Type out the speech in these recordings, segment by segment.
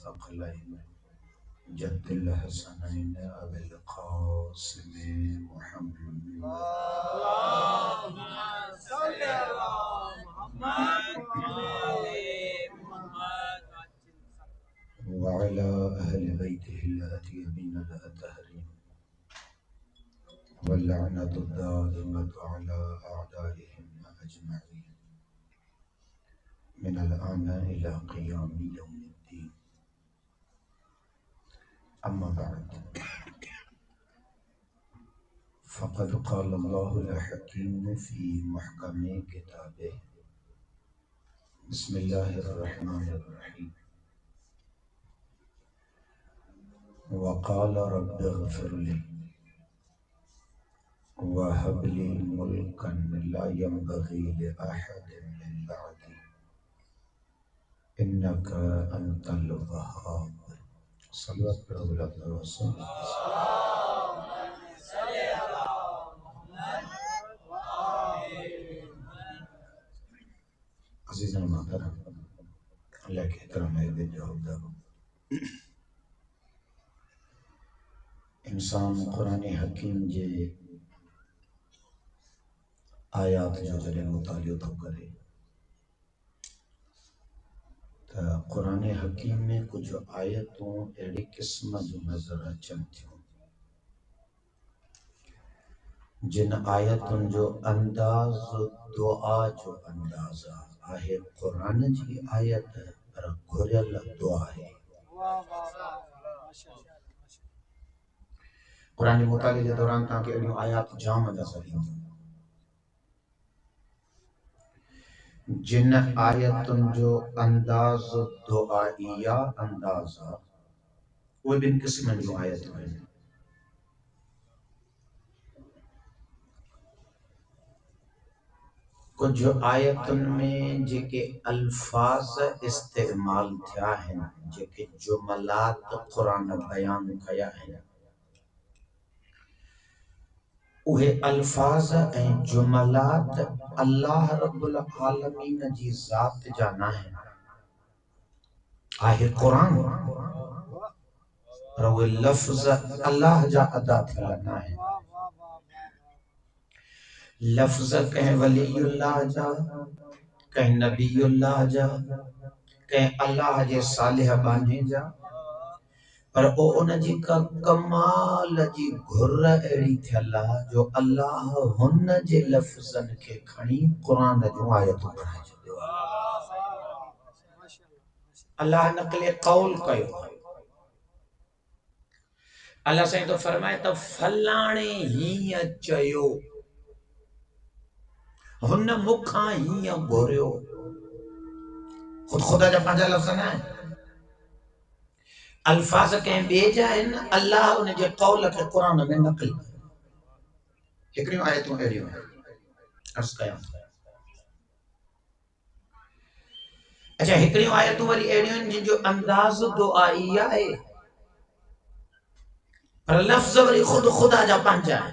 الثقلين جد الحسنين أبي القاسم محمد اللهم صل على محمد وعلى أهل بيته الأطيبين الأطهرين واللعنة الدائمة على أعدائهم أجمعين من الآن إلى قيام يوم الدين. أما بعد، فقد قال الله الحكيم في محكم كتابه: بسم الله الرحمن الرحيم. وقال رب اغفر لي وهب لي ملكا لا ينبغي لأحد من بعدي إنك أنت الوهاب. صلوات پر اولاد رسول. عزیزان محترم، اللہ کے احترام ہے جواب دارو. انسان قرآن حکیم جے آیات جو جلے مطالعہ تو کرے تو قرآن حکیم میں کچھ آیتوں ایڑی قسم جو نظر اچن تھیوں جن آیتوں جو انداز دعا جو اندازہ آہے قرآن جی آیت پر گھریل دعا ہے. قرآن مطالعے کے دوران تاکہ ایڑیوں آیات جام نظر ہوں جن آیتن جو انداز دعائیہ اندازہ وہ بن قسم جو آیت ہیں. کچھ آیتن میں جے الفاظ استعمال تھیا ہیں جے جملات قرآن بیان کیا ہیں وہ الفاظ ہیں جملات اللہ رب العالمین جی ذات جانا ہے آہ قرآن اور وہ لفظ اللہ جا ادا تھلنا ہے. لفظ کہیں ولی اللہ جا، کہیں نبی اللہ جا، کہیں اللہ جے صالح بانے جا، پر او ان جی کا کمال جی گھر ایڑی تھی اللہ جو اللہ ہن جے لفظن کے کھنی قرآن جو آیتوں بنائے جاتے ہو. اللہ نقل قول کہو اللہ سے تو فرمائے تو فلانے ہی چیو ہن مکھاں ہی گھوریو. خود خدا جب پانچا لفظ نہ ہے الفاظ کہیں بیجا ہے اللہ انہیں جو قول کے قرآن میں نقل ہکڑیوں آیتوں ایڑیوں عرض قیام. اچھا ہکڑیوں آیتوں والی ایڑیوں جن جو انداز دعائیہ ہے پر لفظ والی خود خدا جا پانچا ہے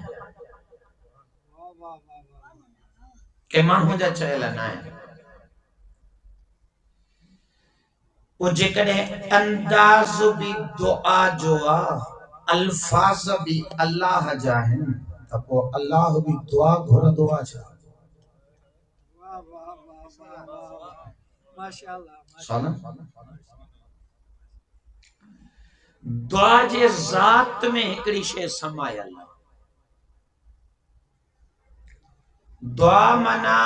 کہ مان ہو جا چاہے نہ ہے. وہ جے کدے انداز بھی دعا جو الفاظ بھی اللہ جاہن تب وہ اللہ بھی دعا گھر دعا چاہ. سالم دعا جے ذات میں ہکڑی شے سمائے اللہ. دعا منا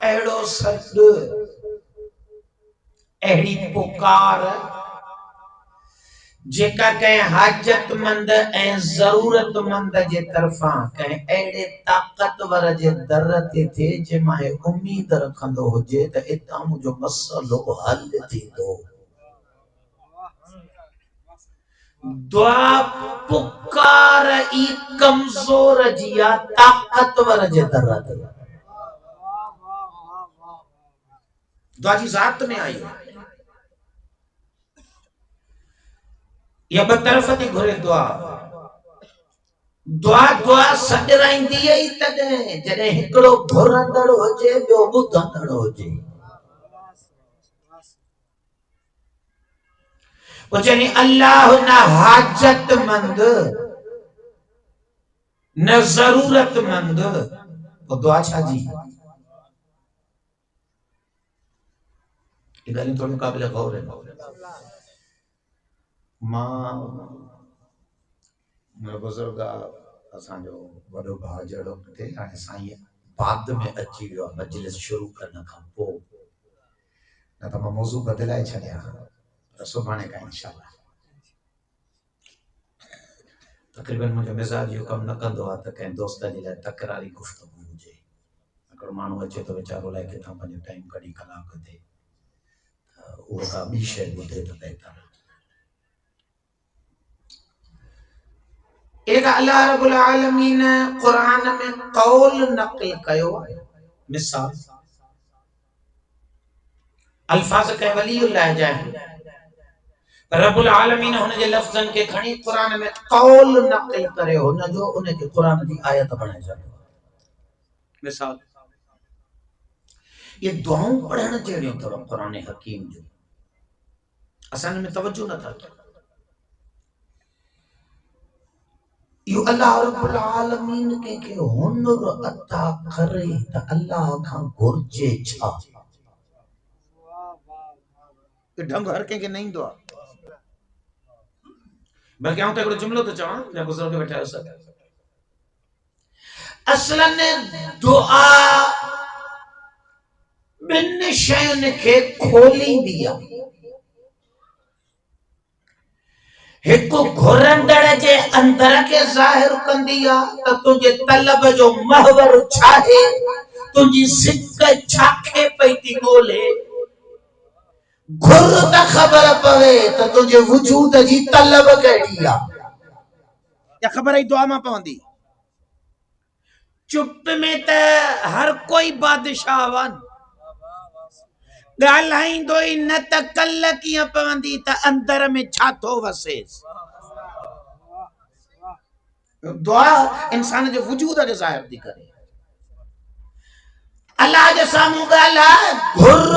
ایڑو سد ایڑی پکار جیکا کہیں حاجت مند اے ضرورت مند جے طرفاں کہیں ایڑے طاقتور جے درتے تھے جے ماہے امید رکھندو ہو جے تا اتنا مجھو مسئلو حل تھی دو. دعا پکار ای کمزور جیا طاقتور جے درتے دعا جی ذات میں آئی یا بطرف دی گھرے دعا دعا سڈ رائیں دی ای تدیں جنہیں ہکڑو گھرندڑ ہو جے بیو بدھندڑ ہو جے. وہ یعنی اللہ نہ حاجت مند نہ ضرورت مند، وہ دعا چھا جی یہ گالیں تھوڑی قابل غور ہے۔ ماں میرا بزرگ اساں جو وڈو بھاؤ جڑو تھے ہاں سائیں بعد میں اچھی ویو مجلس شروع کرنا کھا پو نہ تو میں موضوع بدلائے چھڑیا صبحانے کا انشاءاللہ تقریباً مجھے مزاج یہ کم نہ کندو آتا کہ دوستہ جی لائے تقراری گفتگو مجھے اگر مانو اچھے تو بیچارو لائے کہ تھا پنجو ٹائم کڑی کلاک دے وہ کا بیشے بدے تو بہتر ایک اللہ رب العالمین قرآن میں قول نقل کیو مثال الفاظ کہ ولی اللہ جائیں رب العالمین ہونے جے لفظن کے کھڑی قرآن میں قول نقل کرے ہونا جو انہیں کے قرآن دی آیت بڑھائے جائے مثال یہ دعاؤں پڑھنا چاہیے تو قرآن حکیم جو اسانے میں توجہ نہ تھا یہ اللہ رب العالمین کے ہنر عطا کرے تا اللہ کا گرجے چھا یہ ڈھنگ ہر کے نہیں دعا بلکہ ہوں تو ایک جملہ تو چاہاں میں بزرگ کے بیٹھا ہے اصلا نے دعا بن شیون کے کھولی دیا ایک گھرندڑ جے اندر کے ظاہر کن دیا تو تجھے طلب جو محور چھاہے تجھے سکھ چھاکے پیتی گولے گھر تا خبر پوے تو تجھے وجود جی طلب کر دیا یا خبر ہے دعا ماں پوندی چپ میں تا ہر کوئی بادشاہ وان گالائیں دوئی نہ تکل کیا پوندی تا اندر میں چھاتو وسیس دعا انسان جو وجود ہے ظاہر دی کرے اللہ جو سامو گالا گھر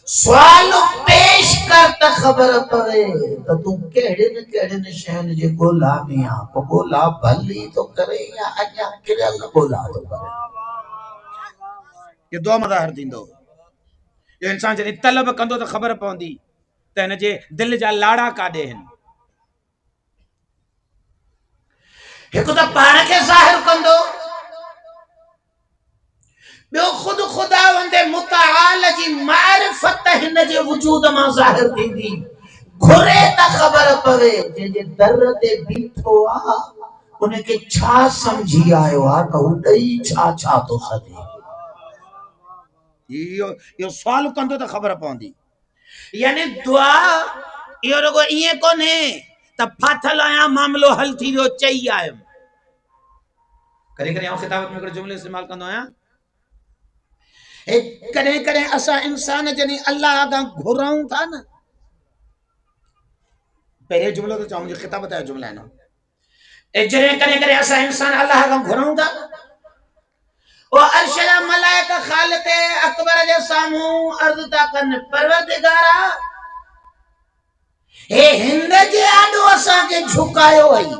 سوال پیش کرتا خبر پوے تو تم کہڑے نے شہن جے گولا میاں کو گولا بھلی تو کرے یا اجا کرل گولا تو کرے یہ دعا مظاہر دیندو یہ انسان جنہیں طلب کندو تو خبر پوندی تو انہیں جے دل جا لاڑا کا دے ہیں ایک تو پانا کے ظاہر کندو بیو خود خدا وندے متعال جی معرفت ہن جے وجود ما ظاہر دی دی گھرے تا خبر پوے جے درد بیٹھو آ انہیں کے چھا سمجھی آئے ہوا تو اڈئی چھا تو سدے یہ سوال کندو تا خبر پوندی یعنی دعا یہ رگو یہ کون ہے تا پھاتل آیا معاملو حل تھی جو چاہیے آئے کرے آؤں خطابت میں جملے استعمال کندو آیا کریں اسا انسان جنہیں اللہ آگا گھراؤں تھا نا پہلے جملہ تو چاہوں مجھے خطابت ہے جملہ ہے نا جنہیں کریں اسا انسان اللہ آگا گھراؤں تھا وہ ارشد ملائکہ خالق اکبر جے ساموں عرض تا کن پروردگارا اے ہند جے آڈو اسا کے جھکایو آئی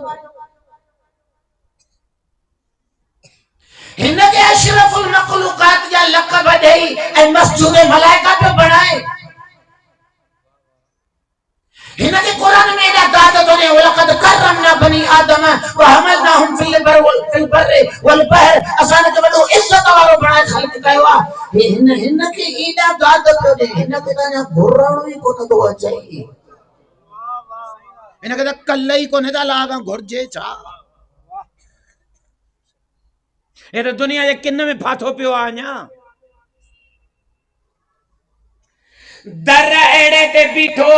ہند کے اشرف المخلوقات یا لقب دئی اے مسجد ملائکہ پہ بڑھائے ہند کے قرآن میں ایڈا دادت ہونے وَلَقَدْ كَرَّمْنَا بَنِي آدَمَ وَحَمَلْنَاهُمْ فِي الْبَرِّ وَالْبَحْرِ اسانے کے بڑو عزت والو بڑھائے خلق کہوا ہند کے ایڈا دادت ہونے ہند کے دانا گھرانوی کو نہ دعا چاہیے ہند کے دا کلئی کو نہ دا لاغا گھر جے چاہ یہ تو دنیا یہ کن میں پھاتو پیو آنیا در ایڑے تے بیٹھو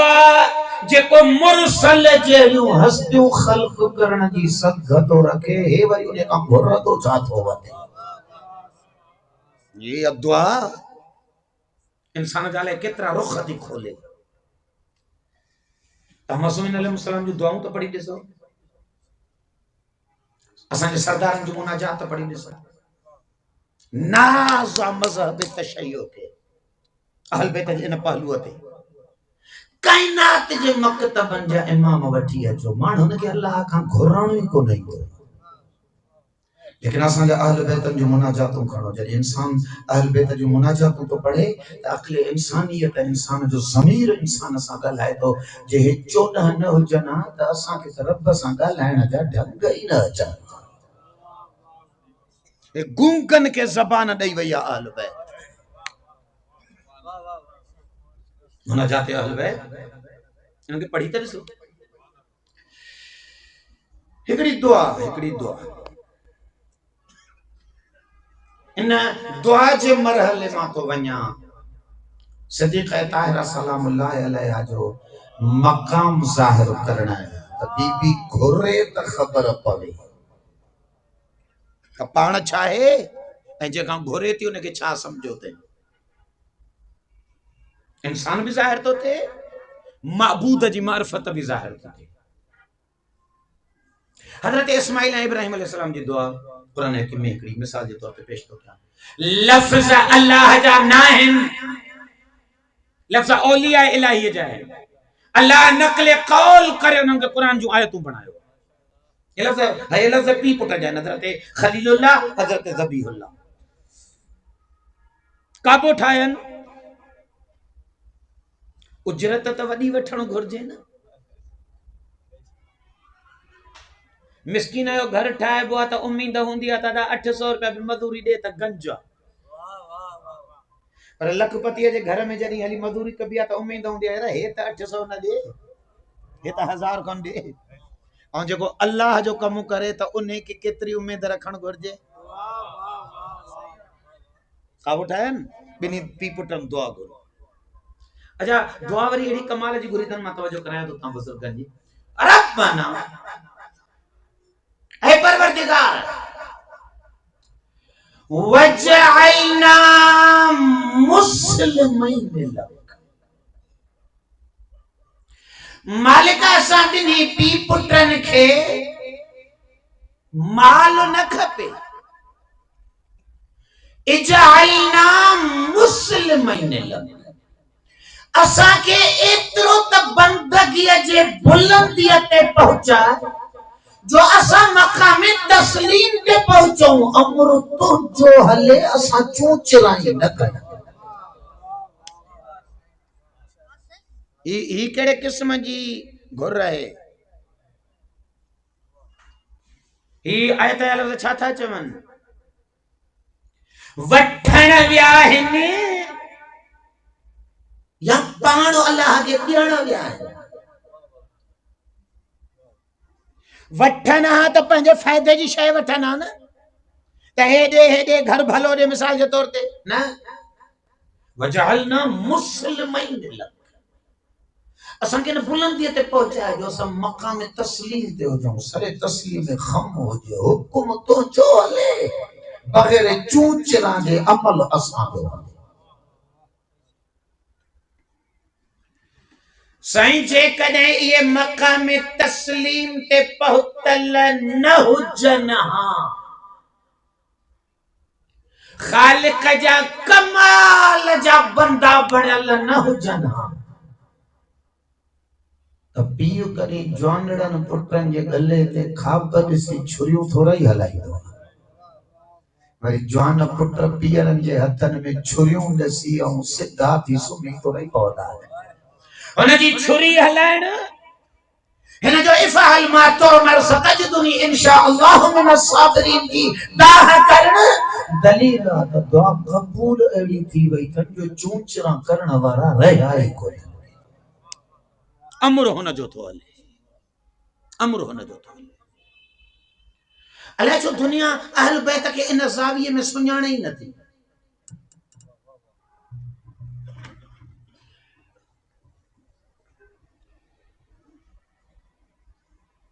جے کو مرسل جیوں ہستیوں خلق کرنا جی سگھتو رکھے ہے وری انہیں کا گھر تو چاہت ہو باتے یہ دعا انسان جالے کترا رخ دی کھولے تم مسلمین علیہ السلام جو دعاوں تو پڑھی دیسو اساں جے سردارن جو مناجات تو پڑھی دیسو ناز مذہب تشیع کے اہل بیت ان پہلو تے कायनात जे मकतबन जा इमाम वठी अचो माण्हुनि खे अल्लाह खां घुरणो ई कोन ईंदो लेकिन असांजा अहल बैतन जो मुनाजातूं खणो जॾहिं इंसान अहल बैत जो मुनाजातूं तो पढ़े त अक़ल इंसानियत इंसान जो ज़मीर इंसान सां ॻाल्हाए थो जे हे 14 न हुजनि हा त असांखे त रब सां ॻाल्हाइण जा ढंग ई न अचनि हे गूंगन खे ज़बान ॾेई वई आहे अहल बैत मुनाजात अहल बैत इनखे पढ़ी त ॾिसो हिकिड़ी दुआ इन दुआ जे मरहले मां तो वञा सिद्दीक़ ताहिरा सलामुल्लाह अलैहा जो मकाम ज़ाहिर करण त बीबी घुरे त ख़बर पवे त पाण छा आहे ऐं जेका घुरे थी उनखे छा सम्झो अथई इंसान भी ज़ाहिर तो थे माबूद जी मारिफत भी ज़ाहिर थी थिए हज़रत इस्माइल ऐं इब्राहिम अलैहिस्सलाम जी दुआ कुरान हकीम में हिकिड़ी मिसाल जे तौर ते पेश थो कयां लफ़्ज़ अल्लाह जा न आहिनि लफ़्ज़ औलिया इलाही जा आहिनि अल्लाह नक़ल क़ौल करे उन्हनि खे कुरान जूं आयतूं बणायो ये लफ़्ज़ पी पुट जा आहिनि हज़रत ख़लीलुल्लाह हज़रत ज़बीहुल्लाह काबो ठाहिनि उजरत त वॾी वठणु घुरिजे न मिस्किन जो घर ठाहिबो आहे त उम्मीद हूंदी आहे दादा 800 रुपया बि मजदूरी ॾे त गंज पर लखपतीअ जे घर में जॾहिं हली मजदूरी कबी आहे त उम्मीद हूंदी आहे हे त 800 न ॾे हे त 1000 कोन ॾे ऐं जेको अल्लाह जो कमु करे त उन खे केतिरी उम्मीद रखणु घुरिजे काबो ठाहिनि ॿिन्ही पी पुटनि दुआ घुरो अच्छा दुआ वरी अहिड़ी कमाल जी घुरी अथनि मां तवजो करायां थो तव्हां बुज़ुर्गनि जी रब्बना ऐ परवरदिगार वजअलना मुस्लिमीन लक मालिक असां ॿिन्ही पी पुटनि खे माल न खपे इजअलना मुस्लिमीन लक असां खे एतिरो त बंदगीअ जे बुलंदीअ ते पहुचा जो असां मकाम तस्लीम ते पहुचूं अमर तुझो हले असां चूचराई न कयूं ही कहिड़े क़िस्म जी घुर आहे ही आयत जा लफ़्ज़ छा था चवनि वठण विया आहिनि या पाण अल्लाह खे ॾियण विया आहिनि वठन हा त पंहिंजे फ़ाइदे जी शइ वठन हा न त हेॾे घर भलो ॾे मिसाल जे तौर ते न वजअलना मुस्लिमीन लक असांखे न बुलंदीअ ते पहुचाए जो असां मक़ाम तस्लीम ते हुजूं सरे तस्लीम में खम हुजे हुकुम तो जो हले बग़ैर चूचरा जे अमल असां जो हले साईं जेकॾहिं इहे मक़ाम तस्लीम ते पहुतल न हुजनि हा ख़ालिक जा कमाल जा बंदा बणियल न हुजनि हा त पीउ कॾहिं जवानड़नि पुटनि जे गले ते खाप ॾिसी छुरियूं थोरा ई हलाईंदो वरी जवान पुट पीअरनि जे हथनि में छुरियूं ॾिसी ऐं सिधा थी सुम्ही थोरा ई पवंदा हुनजी छुरी हलाइण हिन जो इफ़अल मा तुअमर सतजदुनी इंशाअल्लाह मिन अस्साबिरीन जी दाह करण दलील आहे त दुआ क़बूल अहिड़ी थी वई अथनि जो चूचरा करण वारा रहिया ई कोन अमर हुन जो थो हले अमर हुन जो थो हले अलाए छो दुनिया अहल बैत खे इन ज़ाविये में सुञाणे ई नथी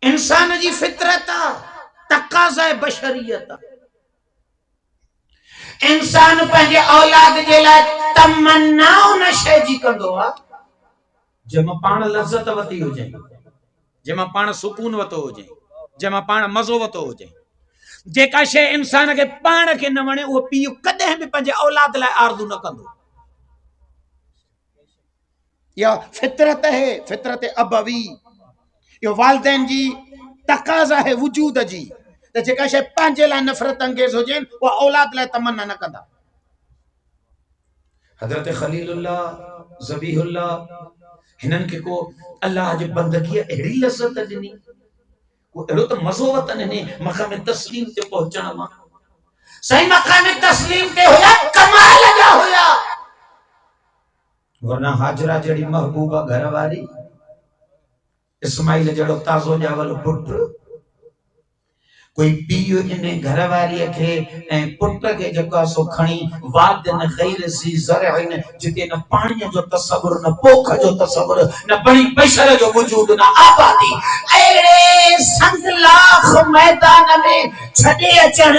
इंसान जी फितरत आहे तक़ाज़ा बशरियत इंसान पंहिंजे औलाद जे लाइ तमन्ना उन शइ जी कंदो आहे जंहिंमां पाण लज़त वती हुजे जंहिंमां पाण सुकून वतो हुजे जंहिंमां पाण मज़ो वतो हुजे जेका शइ इंसान खे पाण खे न वणे उहो पीउ कॾहिं बि पंहिंजे औलाद लाइ आरज़ू न कंदो یا فطرت ہے، فطرت ابوی، یہ والدین جی تقاضا ہے وجود جی تے جیکا شے پانجے لائے نفرت انگیز ہو جائیں وہ اولاد لائے تمنا نہ کندا. حضرت خلیل اللہ ذبیح اللہ ہنن کے کو اللہ جے بندگی اڑی لذت جنی وہ اڑو تو مزو وطن نہیں مقام تسلیم تے پہنچنا ماں صحیح مقام تسلیم تے ہویا کمال جا ہویا. ورنہ حاجرہ جڑی محبوبہ گھر واری اسماعیل جڑو تازو جاول پٹ کوئی پیو انہیں گھر واری کے پٹ کے جگہ سو کھنی وادن غیر سی زرعن جتے نہ پانی جو تصور نہ پوکھ جو تصور نہ بڑی بشر جو وجود نہ آبادی ایڑے سنگ لاخ میدان میں چھڑے اچھن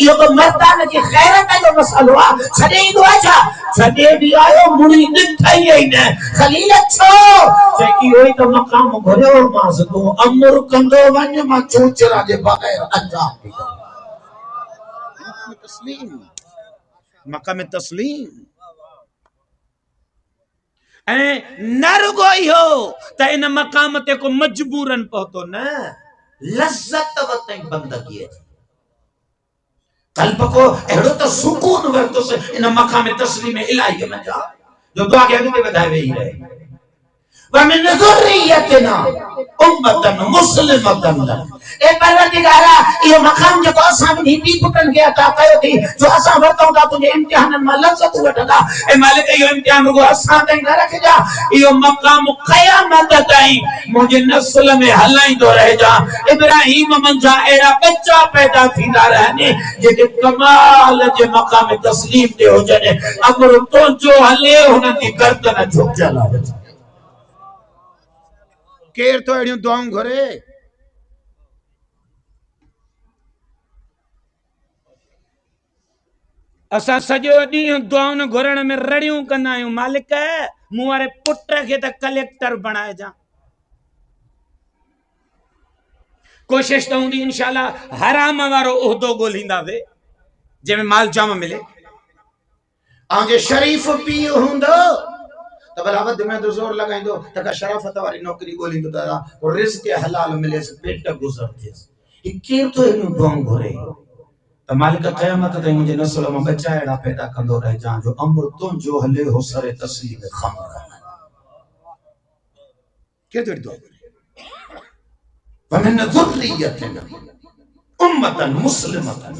یہ تو میدان کی خیرت ہے جو مسئلہ ہوا چھڑے ہی دو اچھا چھڑے بھی آئے مڑی نتھائی ہے انہیں خلیل اچھو چاہی ہوئی تو مقام گھرے اور مازدو امر کندو ونج ما چوچرا جے بغیر انجام دی مقام تسلیم، مقام تسلیم نہ رگوئی ہو تا ان مقامتے کو مجبورن پہتو نا لذت وطن بندگی ہے قلب کو اڑو تو سکون ورتو سے ان مقام تسلیم الہی کے میں جا جو دعا کے آگے بدھائے ہوئی رہے وَمِنْ ذُرِّيَّتِنَا اُمَّةً مُسْلِمَةً اے پروردگارا یہ مقام جو اساں بھی بھی پٹن گیا تا کہو تھی جو اساں ورتوں دا تجھے امتحان میں لذت وٹھدا اے مالک یہ امتحان کو اساں تے نہ رکھ جا یہ مقام قیامت تائیں مجھے نسل میں ہلائیں دو رہ جا ابراہیم من جا ایرا بچہ پیدا تھیدا رہنے یہ کمال جو مقام تسلیم دے ہو جانے اگر تو جو ہلے انہاں دی گردن جھک جلا بچا کیر تو ایڈیوں دعاؤں گھرے اسا سجو ڈیوں دعاؤں گھرن میں رڑیوں کرنا ہے مالک ہے موارے پٹر کے تا کلیکٹر بنائے جا کوشش تو ہوں دی انشاءاللہ حرام وارو اہدو گولیندا وے جے میں مال جامع ملے آنجے شریف پیو ہوں دو تو بلا ود میں تو زور لگائیں دو تکا شرافت واری نوکری گولیں دو دا اور رزق حلال ملے سے پیٹ گزر جیس یہ کیر تو انہوں دعاؤں گھرے تو مالک قیامت تے مجھے نسل میں بچہ ایڑا پیدا کندو رہ جان جو امر تم جو حلے ہو سر تسلیم خمر کیا دیر دعا وَمِنْ ذُرِّيَّتِنَا اُمَّةً مُسْلِمَةً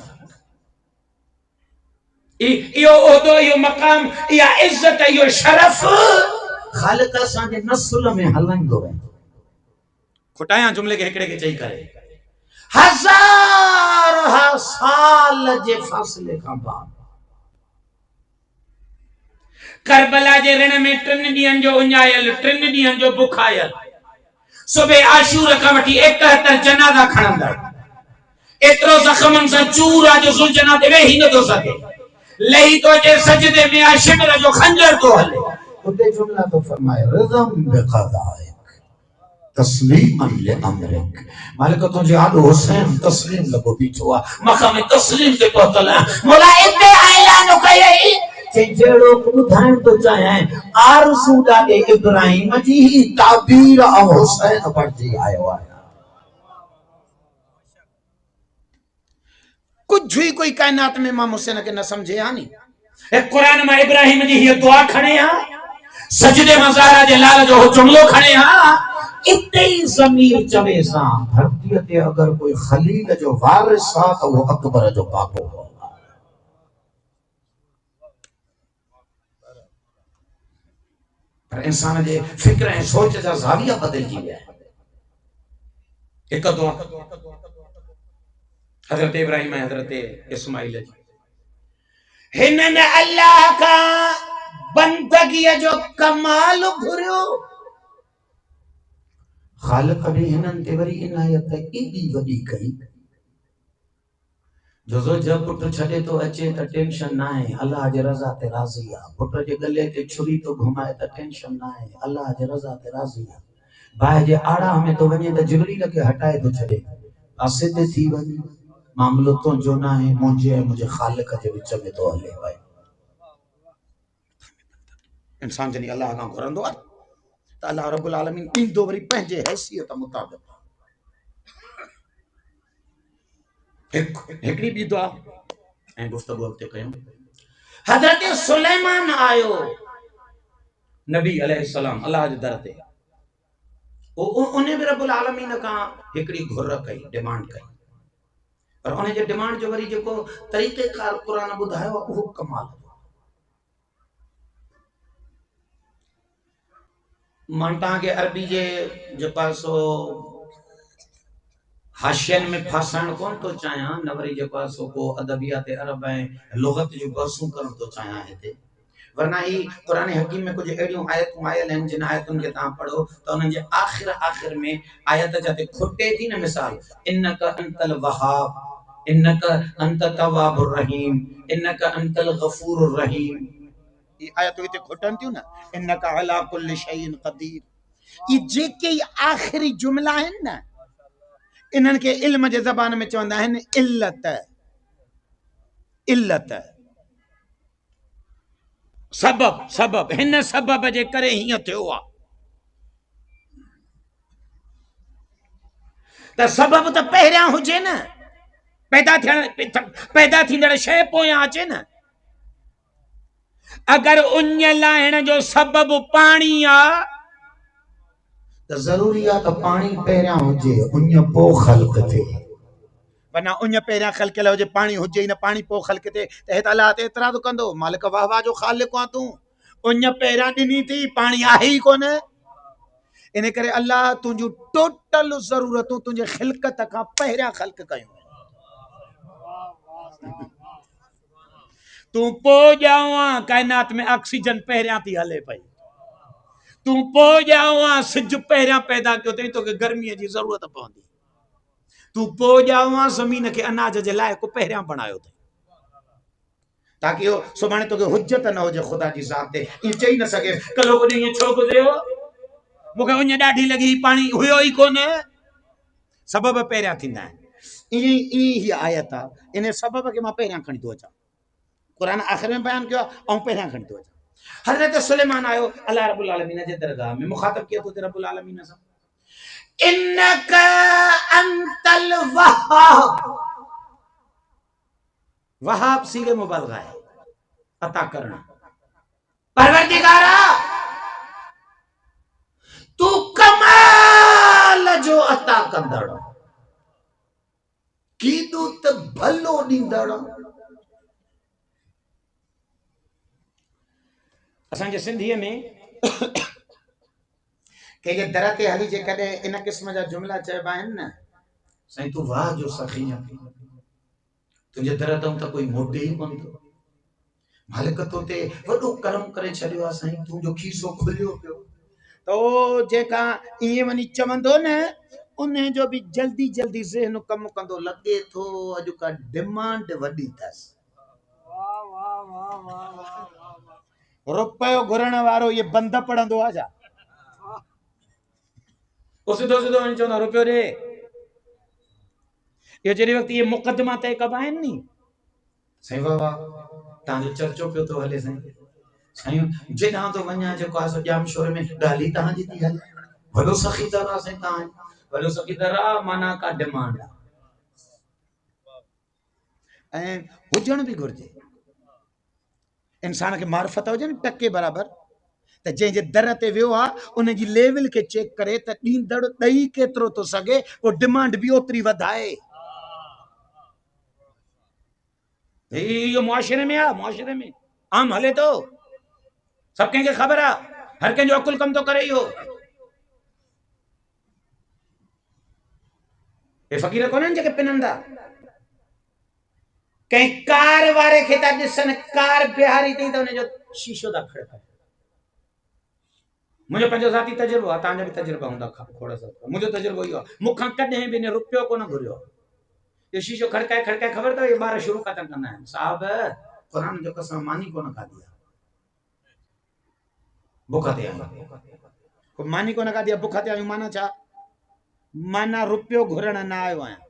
یہ عہدو یہ مقام یہ عزت یہ شرف خالق سانجے نسل میں ہلائیں دو رہے کھٹایاں جملے کے ہکڑے کے چاہی کرے ہزار سال جے فاصلے کا بعد کربلا جے رن میں ٹرن ڈیان جو انجائل ٹرن ڈیان جو بکھائل صبح عاشور کا وٹی 71 جنازہ کھڑن دا اترو زخمن سا چورا جو سل جنازے میں ہی نہ دو سکے لئی تو جے سجدے میں آشمر جو خنجر تو ہلے اتے جملہ تو فرمائے رضم بقضائک تسلیما لامرک مالک تجھے آدھو حسین تسلیم لگو بیچوا مقام تسلیم سے پہتلا مولا اتنے اعلانو کا یہی کہ جڑو ادھائن تو چاہیں آرزو دے ابراہیم جی ہی تعبیر اب حسین پر جی آئے ہوا ہے کچھ بھی کوئی کائنات میں امام حسین کے نہ سمجھے آنی ایک قرآن میں ابراہیم جی یہ دعا کھڑے ہاں سجدے مزارہ جلال جو جملو کھڑے ہاں اتنی ضمیر چوے ساں دھرتیتے اگر کوئی خلیل جو وارث سا تو وہ اکبر جو باپو ہو پر انسان جے فکر ہیں سوچ جا زاویہ بدل جی گیا ایک دعا حضرت ابراہیم حضرت اسماعیل جی ہنن اللہ کا بندگی جو کمال بھریو خالق بھی ہنن تے وری عنایت ایڈی وڈی کئی جو جب پٹر چھڑے تو اچے تا ٹینشن نہ ہے اللہ جے رضا تے راضی ہے پٹر جے گلے تے چھری تو گھمائے تا ٹینشن نہ ہے اللہ جے رضا تے راضی ہے بھائی جے آڑا ہمیں تو ونجے تا جبریل کے ہٹائے تو چھڑے اسے تے تھی ونی معاملہ تو جو نہ ہے مجھے خالق جے وچ میں تو ہلے بھائی انسان جنی اللہ کا گھرندو تو اللہ رب العالمین ॾींदो वरी पंहिंजे हैसियत मुताबिक़ हिकिड़ी ॿी दुआ ऐं गुफ़्तगू अॻिते कयूं। हज़रत सुलेमान आयो नबी अलैहिस्सलाम अल्लाह जे दर ते, उन बि रब्बुल आलमीन खां हिकिड़ी घुर कई, डिमांड कई, पर उन जे डिमांड जो वरी जेको तरीक़ेकार क़ुरान ॿुधायो उहो कमाल जो। मां तव्हांखे अरबी जे पासो हाशियन में फासण कोन तो चाहियां, न वरी जेको आहे सो को अदबियात अरब ऐं लुगत जो बहसूं करण तो चाहियां हिते, वरना ही कुरान हकीम में कुछ अहिड़ियूं आयतूं आयल आहिनि जिन आयतुनि खे तव्हां पढ़ो त उन्हनि जे आख़िर में आयत जाते खुटे थी न, मिसाल इन्नक अंतल वहाब, इन्नक अंत तवाबुर रहीम, इन्नक अंतल गफूरुर रहीम, ये आयतूं हिते खुटनि थियूं न, इन्नक अला कुल्लि शैइन क़दीर, ये जेके आख़िरी जुमला आहिनि न इन्हनि खे इल्म जे ज़बान में चवंदा आहिनि इल्लत। इल्लत सबब, सबब हिन सबब जे करे हीअं थियो आहे, त सबब त पहिरियां हुजे न, पैदा थींदड़ शइ पोयां अचे न। अगर उञ लाहिण जो सबब पाणी आहे त ज़रूरी आहे त पाणी पहिरियां हुजे, उञ पोइ ख़ल्क़ थिए, वरना उञ पहिरियां ख़ल्क़ियल हुजे, पाणी हुजे ई न, पाणी पोइ ख़ल्क़ थिए त हे त अलाह ते एतिराज़ कंदो, मालिक वाह वाह जो ख़ालिक़ आहे तूं, उञ पहिरियां ॾिनी थी, पाणी आहे ई कोन। इन करे अल्लाह तुंहिंजूं टोटल ज़रूरतूं तुंहिंजे ख़िलक़त खां पहिरियां ख़ल्क़ कयूं, तूं पोइ ॼावां काइनात में ऑक्सीजन पहिरियां थी हले पई, तूं पोइ ॼावां सिज पहिरियां पैदा कयो अथई, तोखे गर्मीअ जी ज़रूरत पवंदी, तूं पोइ ॼावां ज़मीन खे अनाज जे लाइक़ु पहिरियां बणायो अथई, ताकि सुभाणे तोखे हुज्जत न हुजे ख़ुदा जी ज़ात ते, ईअं चई न सघे कलो को ईअं छो गुज़रियो, मूंखे उञ ॾाढी लॻी, पाणी हुयो ई कोन। सबब पहिरियां थींदा आहिनि, ईअं ही आयत आहे, इन सबब खे मां पहिरियां खणी थो अचां, कुरान आख़िर में बयान किया ऐं पहिरियां खणी थो अचां। हज़रत सुलेमान आयो अल्लाह रब्बुल आलमीन जे दरगाह में, मुखातब किया तो रब्बुल आलमीन सां, इन्नक अंतल वहाब, वहाब सीगे मुबालगा है, अता करना, परवरदिगारा तू कमाल जो अता कंदड़, कीदू त भलो ॾींदड़। असांजे सिंधीअ में कंहिंजे दर ते हली जेकॾहिं इन क़िस्म जा जुमला चइबा आहिनि न, साईं तूं वाह जो सखी आहे, तुंहिंजे दर तां त कोई मोटे ई कोन थो, मालिक तो ते वॾो करम करे छॾियो आहे साईं, तुंहिंजो खीसो खुलियो पियो, तो जेका ईअं वञी चवंदो न उन जो बि जल्दी जल्दी ज़हन कम कंदो, लॻे थो अॼु का डिमांड वॾी अथसि, रुपयो घुरण वारो ये बंद पढ़ंदो आहे छा, सिधो सिधो वञी चवंदो रुपयो ॾे। इहो जहिड़ी वक़्तु इहे मुक़दमा तय कबा आहिनि नी, साईं बाबा तव्हांजो चर्चो पियो थो हले, साईं साईं जेॾां थो वञा जेको आहे सो ॼाम शोर में ॻाल्हि तव्हांजी थी हले, वॾो सखीदार आहे साईं, तव्हां वॾो सखीदार आहे, माना का डिमांड आहे, ऐं हुजण बि घुरिजे, इंसान खे मार्फत हुजे न टके बराबर, त जंहिंजे दर ते वियो आहे उन जी लेवल खे चेक करे त ॾींदड़ ॾेई केतिरो थो सघे, पोइ डिमांड बि ओतिरी वधाए। इहो मुआशिरे में आहे, मुआशिरे में आम हले थो, सभु कंहिंखे ख़बर आहे, हर कंहिंजो अकुल कम थो करे। इहो हे फ़कीर कोन्हनि जेके पिननि था, कंहिं कार वारे खे था ॾिसनि, कार बिहारी अथई त हुनजो शीशो था खड़काए, मुंहिंजो पंहिंजो ज़ाती तजुर्बो आहे, तव्हांजा बि तजुर्बा हूंदा खोड़ सां, मुंहिंजो तजुर्बो इहो आहे, मूंखां कॾहिं बि न रुपयो कोन घुरियो, ये शीशो खड़काए खड़काए ख़बर अथव ये ॿार शुरू खां कंदा आहिनि, साहब क़ुरान जो कसम मानी कोन खाधी आहे, बुख ते आहियूं, मानी कोन खाधी आहे, बुख ते आहियूं, माना छा, माना रुपयो घुरण न आयो आहियां,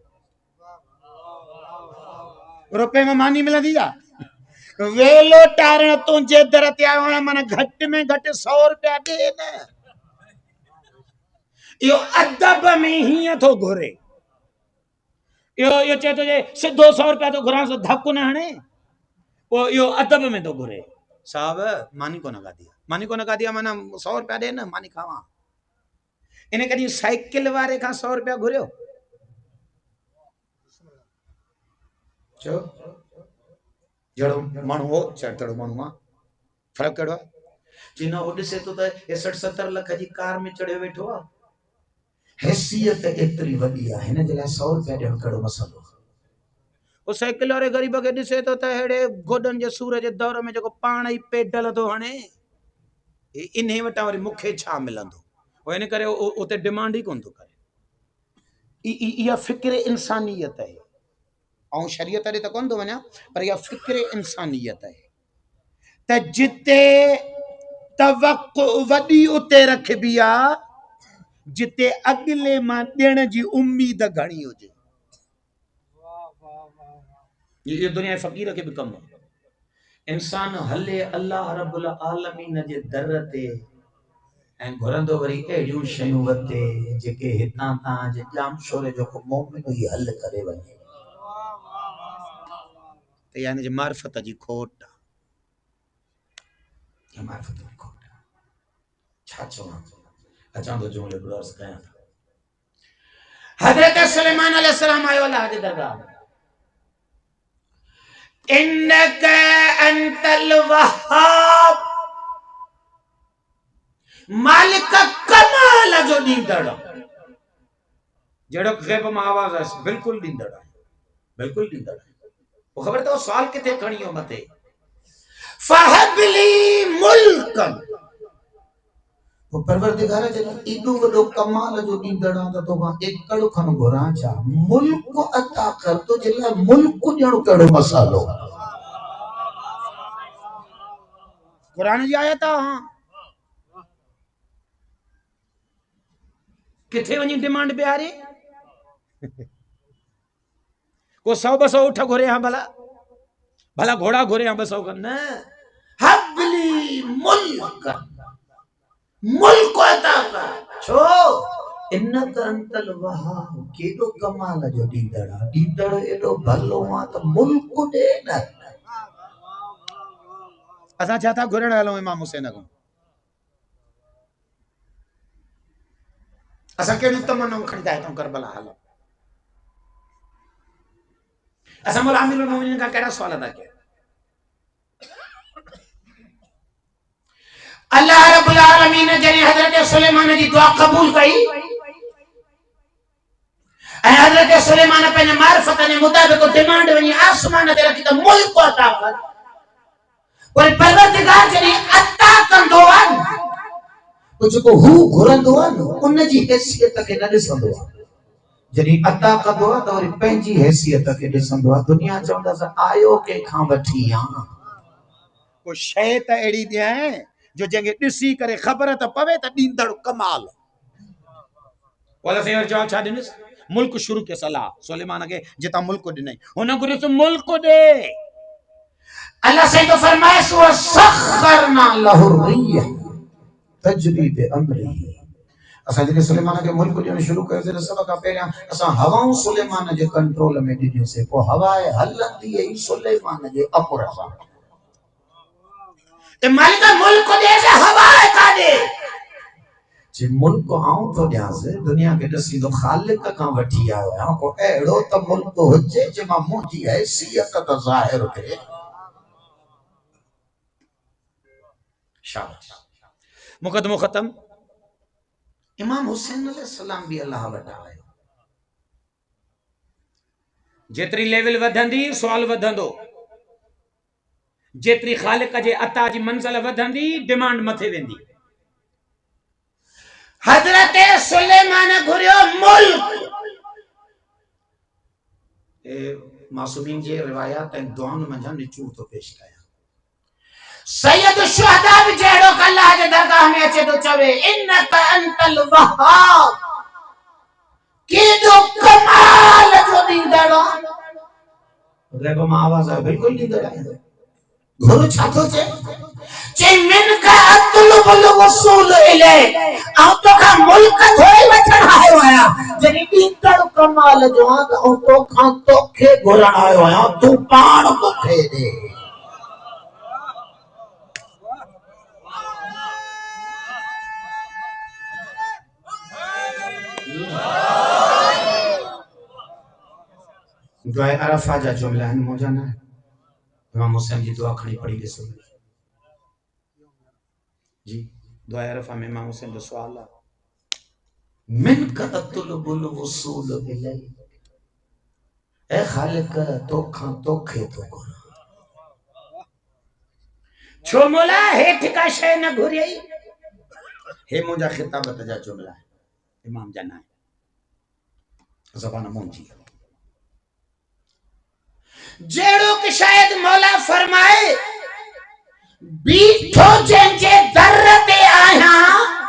रुपए में मानी मिलंदी आहे, वेलो टारण तुंहिंजे दर ते आयो आहियां, माना घटि में घटि 100 रुपया ॾे न, यो अदब में ही थो घुरे यो चए थो जे सिधो 100 रुपया तो घुरां सो धक्को न हणे पोइ यो अदब में थो घुरे साहब मानी कोन गादी आहे माना 100 रुपया ॾे न मानी खावां इन कॾहिं साइकिल वारे खां 100 रुपया घुरियो चो जहिड़ो माण्हू हो चढ़तड़ो माण्हू आहे फ़र्क़ु कहिड़ो आहे चई न हो ॾिसे थो त 60-70 लख जी कार में चढ़ियो वेठो आहे हैसियत एतिरी वॾी आहे हिन जे लाइ 100 रुपया ॾियणु कहिड़ो मसइलो वो साइकिल वारे गरीब खे ॾिसे थो त अहिड़े गोॾनि जे सूर जे दौर में जेको पाण ई पेडल थो हणे इन वटां वरी मूंखे छा मिलंदो वो इन करे उते डिमांड ई कोन थो करे इहा फ़िक्र इंसानियत आहे ऐं शरीयत ॾे त कोन थो वञा पर इहा फ़िक्र इंसानियत आहे त जिते तवक्को वॾी उते रखबी आहे जिते अॻिले मां ॾियण जी उम्मीद घणी हुजे ये दुनिया फ़कीर के भी कम इंसान हले अल्लाह रब्बुल आलमीन जे दर ते ऐं घुरंदो वरी अहिड़ियूं शयूं वते जेके हितां तां जे जाम शोरे जो को मोमिन ई हल करे वञे त यानी जे मार्फत जी खोट ये मार्फत जी खोट छा चवां अचां तो जुमले गुरस कयां हज़रत सुलेमान अलैहिस्सलाम आयो अल्लाह जे दरगाह में इन्नका अंतल वहाब मालिक कमाल जो ॾींदड़ जहिड़ो ग़ैब में आवाज़ आहे बिल्कुलु ॾींदड़ वो ख़बर अथव सवाल किथे खणी वियो मथे फहबली मुल्कन वो परवरदिगार जॾहिं एॾो वॾो कमाल जो ॾींदड़ आहे त तोखां एकड़ खन घुरां छा मुल्क अता कर तुंहिंजे लाइ मुल्क ॾियणो कहिड़ो मसालो कुरान जी आयत आहे किथे वञी डिमांड बिहारे को 100-200 उठ घुरे हां भला घोड़ा घुरे हां 200 का न हबली मुल्क अता कर छो इन अंतल वहा केॾो कमाल जो ॾींदड़ एॾो भलो आहे त मुल्क ॾे न असां छा था घुरण हलूं इमाम हुसैन खां असां कहिड़ियूं तमन्नाऊं खणी था अचूं करबला हलूं असां मौला अमीरुल मोमिनीन खां कहिड़ा सवाल था कयूं अल्लाह रब्बुल आलमीन जॾहिं हज़रत सुलेमान जी दुआ क़बूल कई ऐं हज़रत सुलेमान पंहिंजे मारिफत जे मुताबिक़ डिमांड वञी आसमान ते रखी त मुल्क अता कर वरी परवरदिगार जॾहिं अता कंदो आहे तो जेको हू घुरंदो आहे न उन जी हैसियत खे न ॾिसंदो आहे जॾहिं अता कंदो आहे त वरी पंहिंजी हैसियत खे ॾिसंदो आहे दुनिया चवंदसि आयो कंहिंखां वठी आहे को शइ त अहिड़ी ॾियां जो जंहिंखे ॾिसी करे ख़बर त पवे त ॾींदड़ कमाल वाला से जवाब छा ॾिनसि मुल्क शुरू के सलाह सुलेमान के जिता मुल्क ॾिनई हुन घुरियो त मुल्क ॾे अल्लाह से तो फरमाए सो सखरना लहु रिह तजरी बे अमरी असां जॾहिं सुलेमान खे मुल्क ॾियणु शुरू कयोसीं त सभ खां पहिरियां असां हवाऊं सुलेमान जे कंट्रोल में ॾिनियूंसीं पोइ हवा हलंदी हुई सुलेमान जे अमर सां ते मालिक मुल्क दे से हवा काॾे जे मुल्क आऊं तो ॾियांसि दुनिया खे ॾसी तो ख़ालिक खां वठी आयो आहियां को अहिड़ो त मुल्क हुजे जंहिंमां मुंहिंजी हैसियत त ज़ाहिर थिए शाबाश मुक़दमो ख़त्म इमाम हुसैन अलैहिस्सलाम भी अल्लाह वटि आयो जेतिरी लेवल वधंदी सुवाल वधंदो जेतिरी ख़ालिक जे अता जी मंज़िल वधंदी डिमांड मथे वेंदी हज़रत सुलेमान घुरियो मुल्क मासूमीन जे रिवायात ऐं दुआउनि मंझां निचूड़ तो पेश कयां सैयद शुहदा भी जहिड़ो अल्लाह जे दरगाह में अचे तो चवे इन्नका अंतल वहाब केॾो कमाल जो ॾींदड़ ग़ैब मां आवाज़ आहे बिल्कुलु ॾींदड़ आहे घुर छा थो चए मिन का अतुल अतलुब वसूल इले आउ तो का मुल्क थोड़ी वठण आयो आया जनी ईंदड़ कमाल जो तो तो खां तोखे घुरण आयो आया तू पाण मूंखे दे दुआ अरफा जा जुमला हैं मुझे ना इमाम हुसैन जी दुआ खड़ी पड़ी ॾिसो जी दुआ अरफा में इमाम हुसैन जो सवाल है मिन का अतलुबुल वसूल इलै ए खालिक तो खां तोखे तो घुरा छो मोला हेठ का शय न घुरियई हे मुंहिंजा खिताबत जा जुमला इमाम जना ज़बान मुंहिंजी जेड़ो कि शायद मौला फरमाए बीठो जंहिंजे दर ते आहियां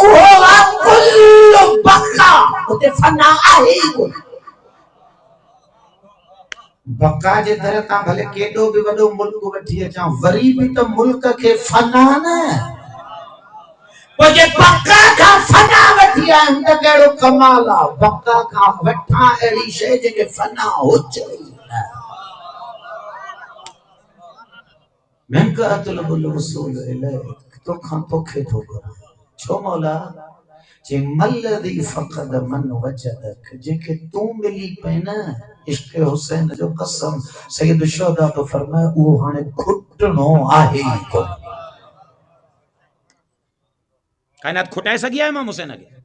उहो वा कुल्लु बका उते फना आहे ई कोन बका जे दर तां भले केॾो बि वॾो मुल्क वठी अचां वरी बि त मुल्क खे फना न जे बका खां फना वठी आहियां त कहिड़ो कमाल आहे बका खां वठां अहिड़ी शइ जेके फना हुजे मैं का अतलुबुल वसूल इलै तो खां तोखे थो घुरां छो मौला जे मल्लदी फ़क़द मन वजदक जेके तू मिली पे न इश्क हुसैन जो कसम सैयद शुहदा तो फरमाए वो हाने खुटनो आहे ही कोन कायनात खुटाए सगी आहे इमाम हुसैन के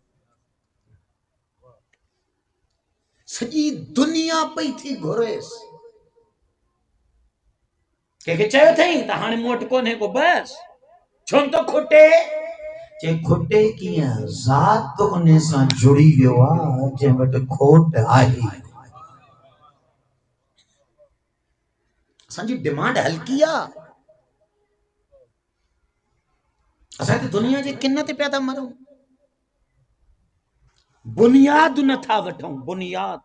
सजी दुनिया पई थी घुरेस के चयो थई त हाने मूं वटि कोन्हे को बस छो तो खुटे जे खुटे किया ज़ात उन सां जुड़ी वियो आहे जे वटि खोट आहे असांजी डिमांड हल्की आहे असां त दुनिया जे किन ते पिया था मरूं बुनियाद नथा वठूं बुनियाद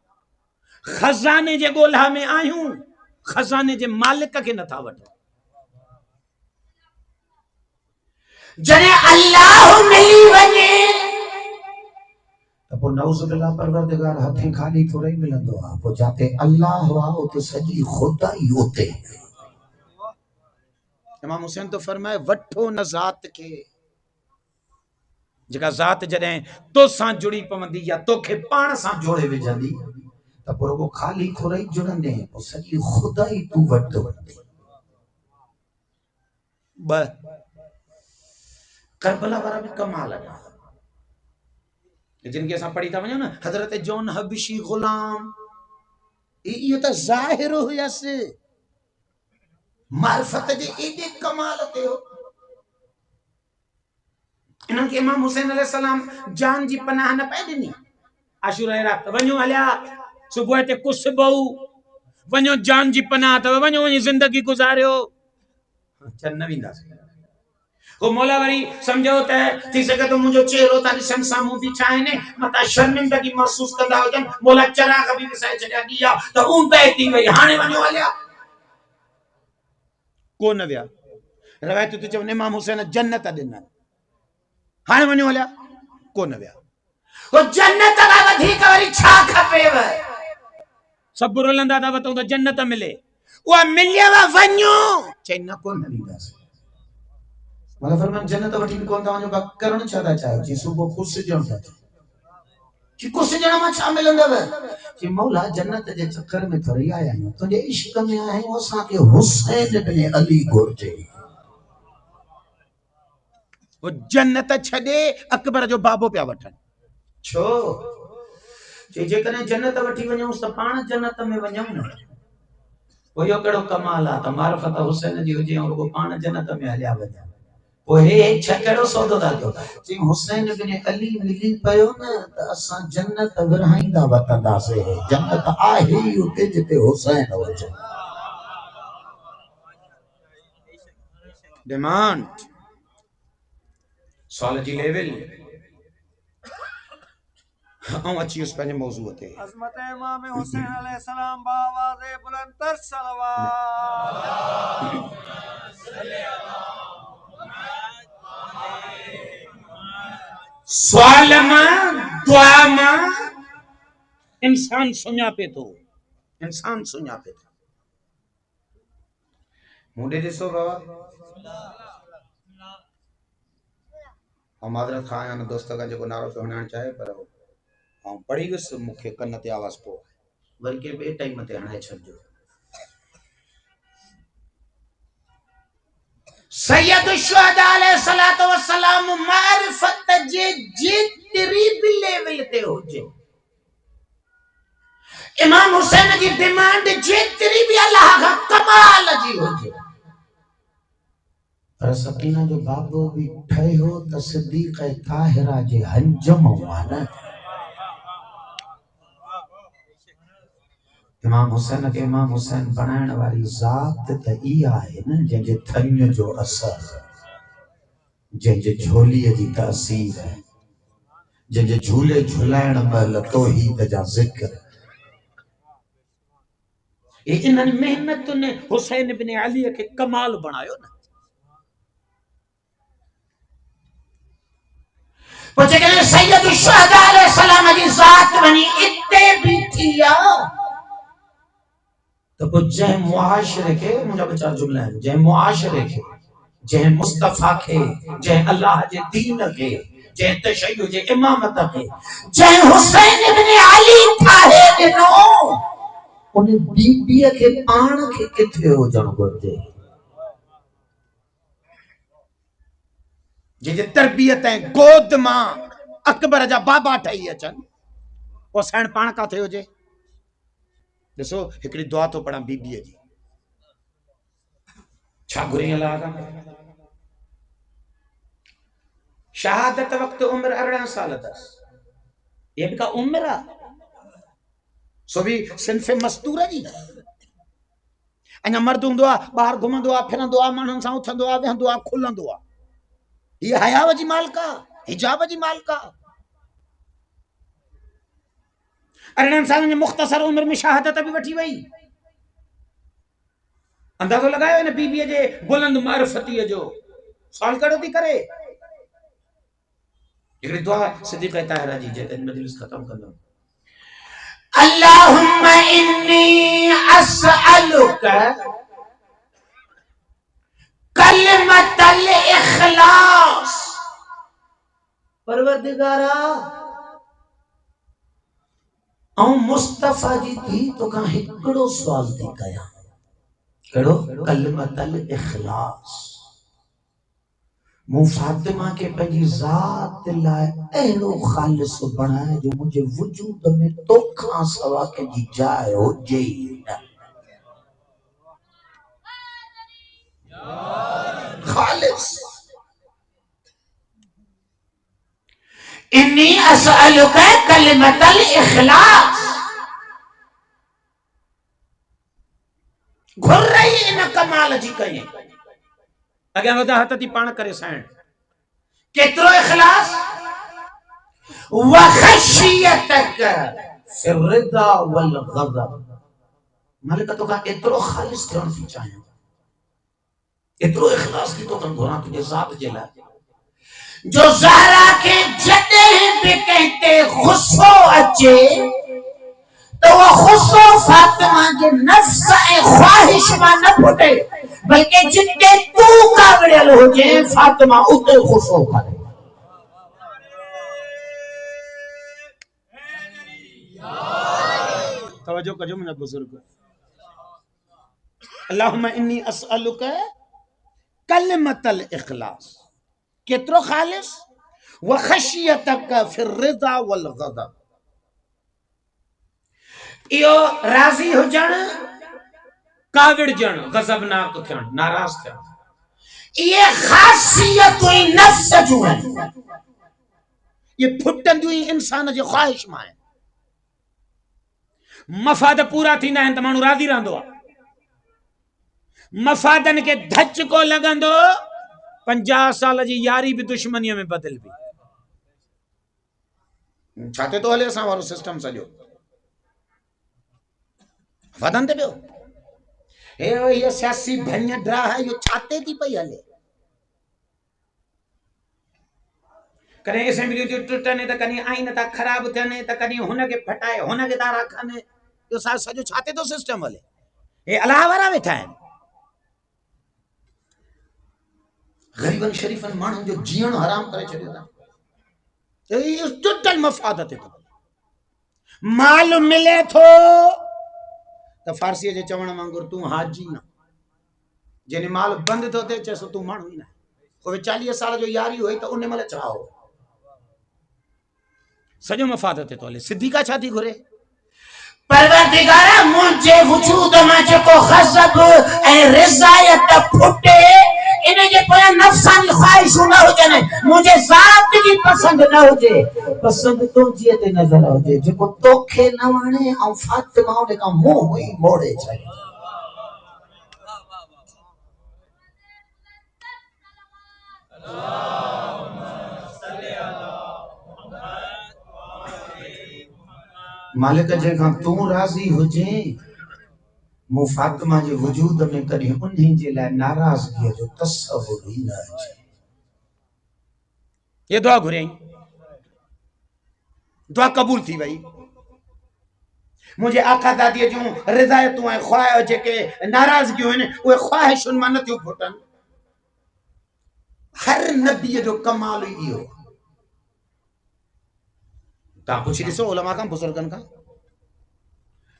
खजाने जे ॻोल्हा में आहियूं खजाने जे मालिक खे नथा वठूं जॾहिं अल्लाह मिली वञे तो नौज़ुबिल्लाह परवरदिगार हथें खाली थोड़े मिलंदो आहे पोइ जाते अल्लाह आहे उते सॼी खुदाई उते इमाम हुसैन तो फरमाए वठो न ज़ात खे जेका ज़ात जॾहिं तो सां जुड़ी पवंदी या तोखे पाण सां जोड़े विझंदी त पोइ रुगो खाली थोड़े जुड़ंदे पोइ सॼी खुदाई तूं वठि ब करबला वारा भी कमाल है जिनके असां पढ़ी था वञूं न हज़रत जॉन हबशी गुलाम इहो त ज़ाहिर हुयसि मारिफत जे एॾे कमाल ते हो इन्हनि खे इमाम हुसैन अलैहिस्सलाम जान जी पनाह न पए ॾिनी आशूरा जी रात वञो हलिया सुबुह ते कुछ बहु वञो जान जी पनाह अथव वञो वञी ज़िंदगी गुज़ारियो चल न वेंदासीं को मौला वरी समझो त थी सके तो मुंहिंजो चेहरो था ॾिसनि साम्हूं बीठा आहिनि मता शर्मिंदगी महसूस कंदा हुजनि मौला चराग बि विसाए छॾिया ॾिया त ऊंदहि थी वई हाणे वञो हलिया को न विया रवायत ते चवनि इमाम हुसैन जन्नत ॾिननि हाणे वञो हलिया को न विया वो जन्नत खां वधीक वरी छा खपेव सभु रुलंदा था वठूं त जन्नत मिले उहा मिलियव वञो चई न को न ॾींदासीं मगर फरमान जन्नत वठी कोन था वञो करण छा था चाहियो जी सुबुह ख़ुशि ॼण था जी ख़ुशि ॼण मां छा मिलंदव जी मौला जन्नत जे चक्कर में थोड़ी आया आहियूं तुंहिंजे इश्क में आहियूं असांखे हुसैन बिन अली घुरिजे वो जन्नत छॾे अकबर जो बाबो पिया वठनि छो जे जेकॾहिं जन्नत वठी वञूं त पाण जन्नत में वञूं न पोइ इहो कहिड़ो कमाल आहे त मारिफत हुसैन जी हुजे ऐं रुगो पाण जन्नत में हलिया वञा ओहे छा कहिड़ो सौदो था कयो जी हुसैन बिन अली मिली पियो न त असां जन्नत विरहाईंदा वतंदासीं जन्नत आहे ई उते जिते हुसैन हुजे डिमांड सवाल जी लेवल ऐं अची वियुसि पंहिंजे मौज़ूअ ते अज़मत इमाम हुसैन अलैहिस्सलाम बावाज़े बुलंदतर सलवात سوال ماں دعا ماں انسان سنیا پہ تو انسان سنیا پہ تو مونڈے دسو بابا ہم حضرت خان دوست کا جو نارو پہ ہونا چاہے پر ہم پڑھی گس مکھے کنتے آواز پو بلکہ بے ٹائم تے ہنے چھڑ جو سید الشہداء علیہ الصلوۃ والسلام معرفت جتری بھی لیول تے ہو جے امام حسین کی ڈیمانڈ جتری بھی اللہ کا کمال جی ہو جے پر سکینہ جو بابو بھی ٹھے ہو تصدیق طاہرہ جے ہنجم والا امام حسین کے امام حسین بنائن والی ذات تے ای آئے نا جن جے تھنج جو اثر جن جے جھولی جی تاثیر ہے جن جے جھولے جھلائن مل توحید جا ذکر انہاں محنت نے حسین ابن علی کے کمال بنایو نا پوچھے کہ سید الشہداء علیہ السلام جی ذات بنی اتے بھی تھیا تو کچھ جہ معاشرے کے مجھے بچار جملہ ہے جہ معاشرے کے جہ مصطفیٰ کے جہ اللہ جے دین کے جہ تشیع جے امامت کے جہ حسین ابن علی تھاہے دنوں انہیں بی بی کے پان کے کتھے ہو جن گردے جے تربیت ہے گود ماں اکبر جا بابا ٹھائی اچن حسین پان کا تھے ہو جے دسو ہکڑی دعا تو پڑھا بی بی جی چھا گھری اللہ آگا شہادت وقت عمر 18 سال دس یہ بھی کا عمرہ سو بھی صنف مستورہ جی انہا مردوں دعا باہر گھومن دعا پھرن دعا مانن ساں اٹھن دعا وہن دعا کھلن دعا یہ حیا وجی مال کا حجاب وجی مال کا 18 سال میں مختصر عمر میں شہادت بھی وٹھی وئی اندازو لگایا ہے نا بی بی جے بلند معرفتی جو سوال کرو تھی کرے ایک دعا صدیقہ طاہرہ جی جے تین مجلس ختم کرنا اللہم انی اسألک کلمت الاخلاص پروردگارا او مصطفیٰ جی تھی تو کہاں ہکڑو سوال تھی کیا کڑو کلمت الاخلاص مو فاطمہ کے پنجی ذات لائے اہلو خالص بنائے جو مجھے وجود میں تو کھاں سوا کے جی جائے ہو جئی خالص انی اسألک کلمت الاخلاص گھر رہی ان کمال جی کہیں اگر وضاحت تھی پان کرے سائن کترو اخلاص وخشیتک فی الرضا والغضب ملکہ تو کہا اترو خالص کرن سی چاہیں اترو اخلاص کی تو کن گھونا تجھے ذات جلا جو زہرا کے جدے بھی کہتے خسو اچے تو وہ خسو فاطمہ کے نفس خواہش میں نہ پھٹے بلکہ جتے تو کاغڑیل ہو جائیں فاطمہ اتے خسو کرے توجہ کجو مجھے بزرگ اللہم انی اسألک کلمت الاخلاص کترو خالص وخشیتک فی الرضا والغضب ایو راضی ہو جان کاوڑ جان غضب ناک تھن ناراض تھن یہ خاصیت ہوئی نفس جو ہے یہ پھٹن جو انسان جو خواہش ماں ہے مفاد پورا تھی نہ انتمانو راضی رہندو مفادن کے دھچ کو لگندو 50 سال جی یاری بھی دشمنیوں میں بدل بھی چھاتے تو ہلے اساں وارو سسٹم سجو ودن تے بیو یہ سیاسی بھنیا ڈرا ہے یہ چھاتے تھی پئی ہلے کہیں اسمبلی جو ٹٹنے تا کہیں آئین تا خراب تھنے تا کہیں ہن کے پھٹائے ہن کے دارا کھنے جو سجو چھاتے تو سسٹم والے اے اللہ وارا ویٹھا ہیں غریبن شریفن مانن جو جیون حرام کرے چھڑیا تا یہ ٹوٹل مفادت ہے مال ملے تھو تو فارسی جے چوڻ وانگر تو حاجی نہ جن مال بند تو تے چسو تو مانو ہی نہ کوئی 40 سال جو یاری ہوئی تو انہیں مل چاہو سجو مفادت تو لے صدیقہ چھاتی گھرے پروردگارہ مجھے وجود میں کو غضب اے رضایت پھٹے انہیں جے پویا نفسانی خواہش نہ ہو جانے مجھے ذات کی پسند نہ ہو جے پسند تو جیتے نظر ہو جے جو کو توکھے نہ وانے اور فاطمہ ہونے کا منہ ہوئی موڑے چاہیے مالک جے کھاں تو راضی ہو جیں مو فاطمہ جے وجود میں کری انہیں جے لائے ناراضگی جو تصور ہی نہ ہے یہ دعا گھریں دعا قبول تھی بھائی مجھے آقا دادی جو رضایتوں ہیں خواہ جے کے ناراضگی ہوئے وہ خواہش ان منتیوں پھوٹن ہر نبی جو کمال ہی ہو تا پوچھی دیسو علماء کا بزرگن کا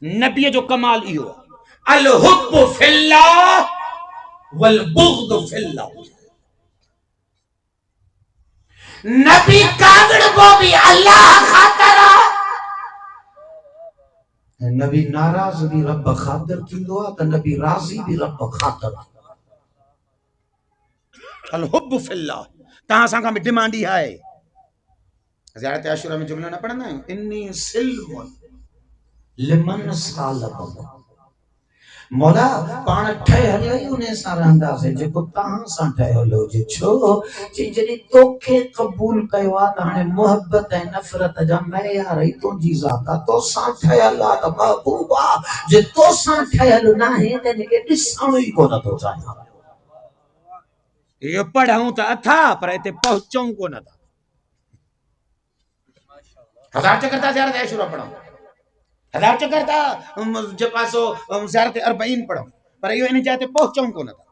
نبی جو کمال ہی ہو الحب فی اللہ والبغض فی اللہ نبی کاغڑ کو بھی اللہ خاطرہ نبی ناراض بھی رب خاطر کی دعا تو نبی راضی بھی رب خاطر الحب فی اللہ تہاں سانگا میں ڈیمانڈی ہے زیارت عاشورہ میں جملہ نہ پڑھنا ہے انی سلم لمن سالب مولا پان ٹھہر لئی انہیں سارا انداز ہے جو تہاں سان ٹھہر لو جے چھو جڑی توکھے قبول کیوا تانے محبت ہے نفرت جا میں یا رہی تو جی ذاتا تو سان ٹھہر لا تا محبوبا جے تو سان ٹھہر نہ ہے تے کے ڈسانو ہی کو نہ تو چاہیے یہ پڑھاؤں تا تھا پر ایتے پہنچوں کو نہ تھا ہزار چکرتا زیارت عاشورہ پڑھاؤں ہزار چکرتا جو پاسو زیارت اربعین پڑھاؤں پر یہ انہیں چاہتے پہنچوں کو نہ تھا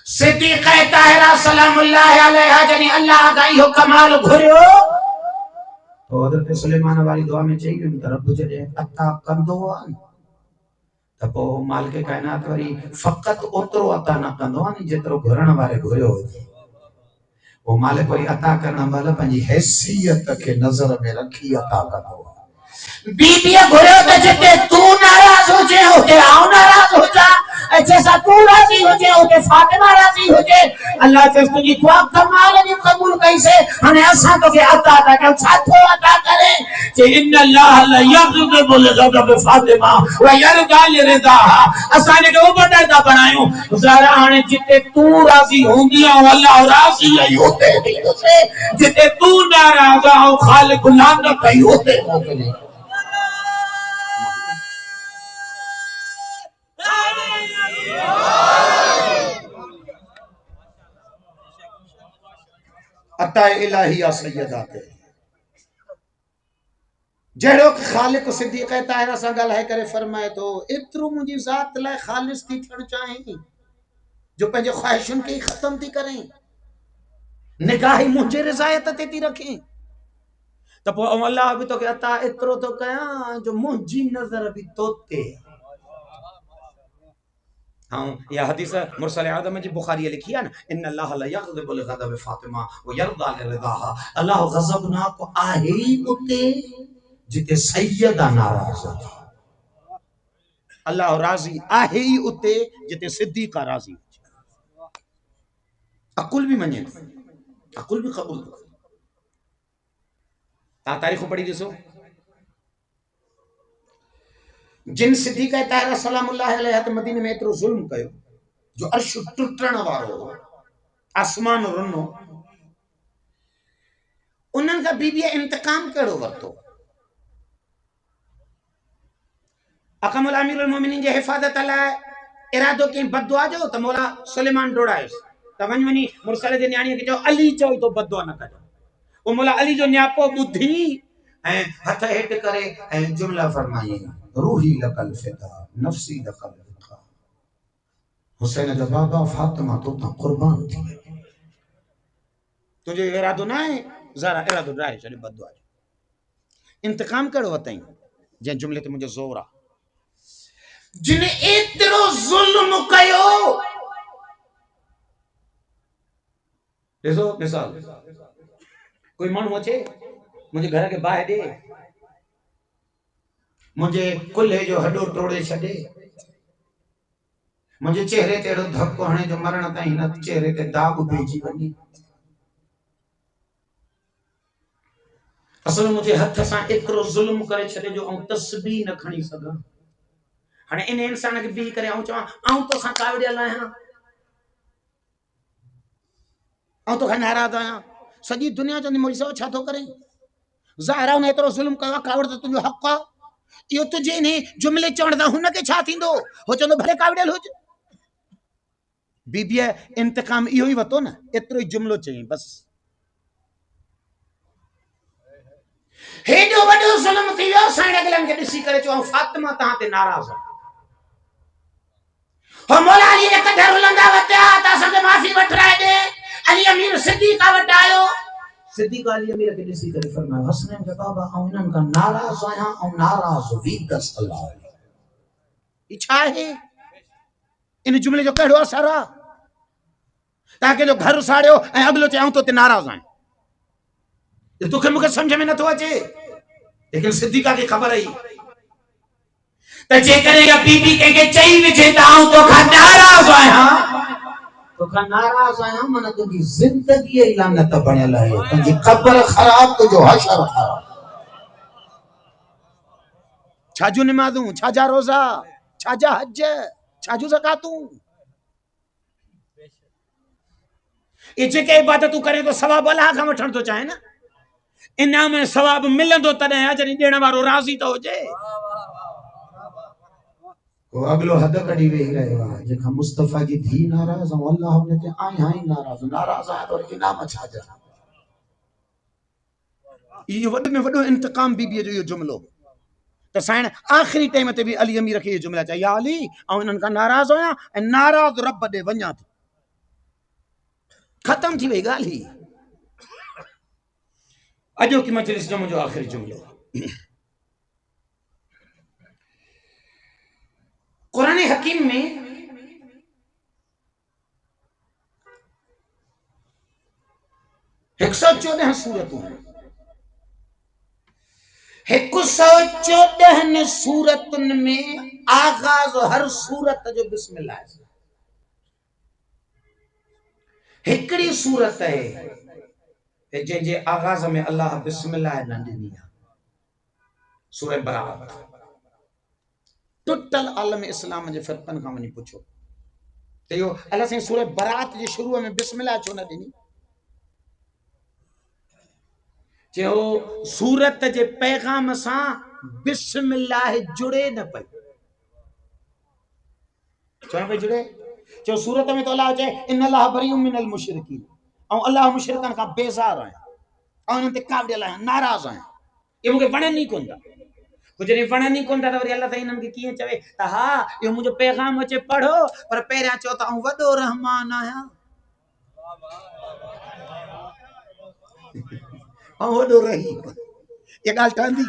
صدیقہ طاہرہ سلام اللہ علیہ جنی اللہ کا یہ کمال گھریو تو حضرت سلیمان والی دعا میں چاہیے ان رب جڑے عطا کندو ان تپو مالک کائنات وری فقط اترو عطا نہ کندو ان جترو گھرن والے گھریو ہوئے وہ مالک وری عطا کرنا والا پنجی حیثیت کے نظر میں رکھی عطا کندو بی بی گھریو تے جتے تو ناراض ہو جے ہوتے آؤ ناراض ہو جا جیسا تو راضی ہو جے ہوتے فاطمہ راضی ہو جے اللہ سے تجھی دعا کمال نہیں قبول کیسے ہمیں ایسا تو کہ عطا تھا کہ ساتھو عطا کرے کہ ان اللہ لا یغضب لغضب فاطمہ و یرضى لرضاها اسانے کے اوپر دردا بنایوں ذرا ہن جتے تو راضی ہوں گیا اللہ راضی ہے ہوتے جتے تو ناراض ہو خالق لعنت ہے ہوتے عطا الہی سیدات جڑو خالق صدیقہ طاہرہ سا گل ہے کرے فرمائے تو اترو مجھے ذات لائے خالص تھی چھڑ چاہیں جو پہنجے خواہشن کی ختم تھی کریں نگاہی مجھے رضایت تی رکھیں تو اللہ بھی تو کہ عطا اترو تو کہاں جو مجھے نظر بھی توتے ہاں یہ حدیث مرسل اعظم جی بخاری لکھی ہے نا ان اللہ لا یغضب لغضب فاطمہ ويرضى لرضاها اللہ غضب نہ کو آہی اتے جتے سیدہ ناراض ہو اللہ راضی آہی اتے جتے صدیقہ راضی ہو عقل بھی منجے عقل بھی قبول تا تاریخ پڑھی دیسو جن صدیقہ طاہرہ سلام اللہ علیہ تے مدینے میں اترو ظلم کیو جو عرش ٹٹن وارو آسمان رنو انہاں کا بی بی انتقام کیڑو ورتو اقام الامیر المومنین جے حفاظت اللہ ارادو کی بد دعا جو تو مولا سلیمان ڈوڑائے تو ونی مرسل دے نیانی کہ جو علی چوئی تو بد دعا نہ کرے वो मोला अली जो न्यापो बुद्धि ऐं हथ हेठ करे ऐं जुमला फरमाई रूही लकल फिदा नफ्सी लकल फिदा हुसैन जो बाबा फातिमा तो ता कुर्बान थी तुझे इरादो ना है जरा इरादो ड्राए चले बदुआ इंतकाम करो वतई जे जुमले ते मुझे जोर आ जिन एतरो जुल्म कयो ॾिसो मिसाल कोई माण्हू अचे मुंहिंजे घर के बाहि ॾे मुंहिंजे कुल्हे जो हॾो टोड़े छॾे मुंहिंजे चेहरे ते अहिड़ो धक्को हणे जो मरण ताईं हिन चेहरे ते दाग पइजी वञे असल मुंहिंजे हथ सां एतिरो ज़ुल्म करे छॾे जो ऐं तस्बीह न खणी सघां हाणे इन इंसान खे बीह करे ऐं चवां आऊं तोसां कावड़ियल आहियां ऐं तोखां नाराज़ आहियां सॼी दुनिया चवंदी मोड़ी छा थो करे ज़ाहिर हुन एतिरो ज़ुल्म कयो आहे कावड़ त तुंहिंजो हक़ आहे इहो तुंहिंजे इन जुमिले चवण सां हुनखे छा थींदो हो चवंदो भले कावड़ियल हुज बीबीअ इंतकाम इहो ई वरितो न एतिरो ई जुमिलो चई बसि हेॾो वॾो ज़ुल्म थी वियो साईं अगलनि खे ॾिसी करे चयो फातिमा तव्हां ते नाराज़ आहे हो मौला अली ने कढ रुलंदा वतिया त असांखे माफ़ी वठराए ॾे अली अमीर सिद्दीक़ वटि आयो सिद्दीक़ अली अमीर खे ॾिसी करे फरमायो हसनैन जा बाबा ऐं इन्हनि खां नाराज़ आहियां ऐं नाराज़ वीदस अलाह ई छा आहे इन जुमिले जो कहिड़ो असर आहे तव्हां जो घर साड़ियो ऐं अगलो चए आऊं तोते नाराज़ आहियां तोखे मूंखे सम्झ में नथो अचे लेकिन सिद्दीक़ा खे ख़बर आई त जेकॾहिं इहा बीबी कंहिंखे चई विझे त आऊं तोखां नाराज़ आहियां तोखां नाराज़ आहियां माना तुंहिंजी ज़िंदगीअ ई लानत बणियल आहे तुंहिंजी क़ब्र ख़राब तुंहिंजो हशर ख़राब छाजू निमाज़ूं छाजा रोज़ा छाजा हज छाजू ज़कातूं ये जेके इबादतूं करे तो सवाब अल्लाह खां वठण तो चाहे न इनाम ऐं सवाब मिलंदो तॾहिं आहे जॾहिं ॾियण वारो राज़ी तो हुजे वो अगलो हद कढी वेही रहियो आहे जेका मुस्तफ़ा जी धी नाराज़ ऐं अल्लाह हुन ते आहीं हां नाराज़ आहे तो इनाम छाजा इहो वॾे में वॾो इंतकाम बीबीअ जो इहो जुमिलो त साईं आख़िरी टाइम ते बि अली अमीर खे इहे जुमिला चई या अली ऐं इन्हनि खां नाराज़ आहियां ऐं नाराज़ रब ॾे वञा थो ख़तम थी वई ॻाल्हि ही अॼो की मजलिस जो मुंहिंजो आख़िरी जुमिलो कुरान हकीम में 114 सूरतूं 114 सूरतुनि में आगाज़ हर सूरत जो बिस्मिल्लाह है हिकड़ी सूरत है जंहिंजे आगाज़ में अल्लाह बिस्मिल्लाह न ॾिनी आहे सूरह बरात टोटल आलम इस्लाम जे फ़िरक़नि खां वञी पुछो त इहो अल्लाह साईं सूरह बरात जे शुरू में बिस्मिल्लाह छो न ॾिनी चयो सूरत जे पैगाम सां बिस्मिल्लाह जुड़े न पई छो पई जुड़े चयो सूरत में तो अल्लाह चए इन अल्लाह बरीउ मिनल मुशरिकीन ऐं अल्लाह मुशरिकनि खां बेज़ार आहे ऐं उन्हनि ते काबिल आहे नाराज़ आहे इहो मूंखे वणनि ई कोन था जॾहिं वणनि ई कोन था त वरी अल्लाह ताईं इन्हनि खे कीअं चवे त हा इहो मुंहिंजो पैगाम अचे पढ़ो पर पहिरियां चओ त आऊं वॾो रहमान आहियां ऐं वॾो रही इहा ॻाल्हि ठहंदी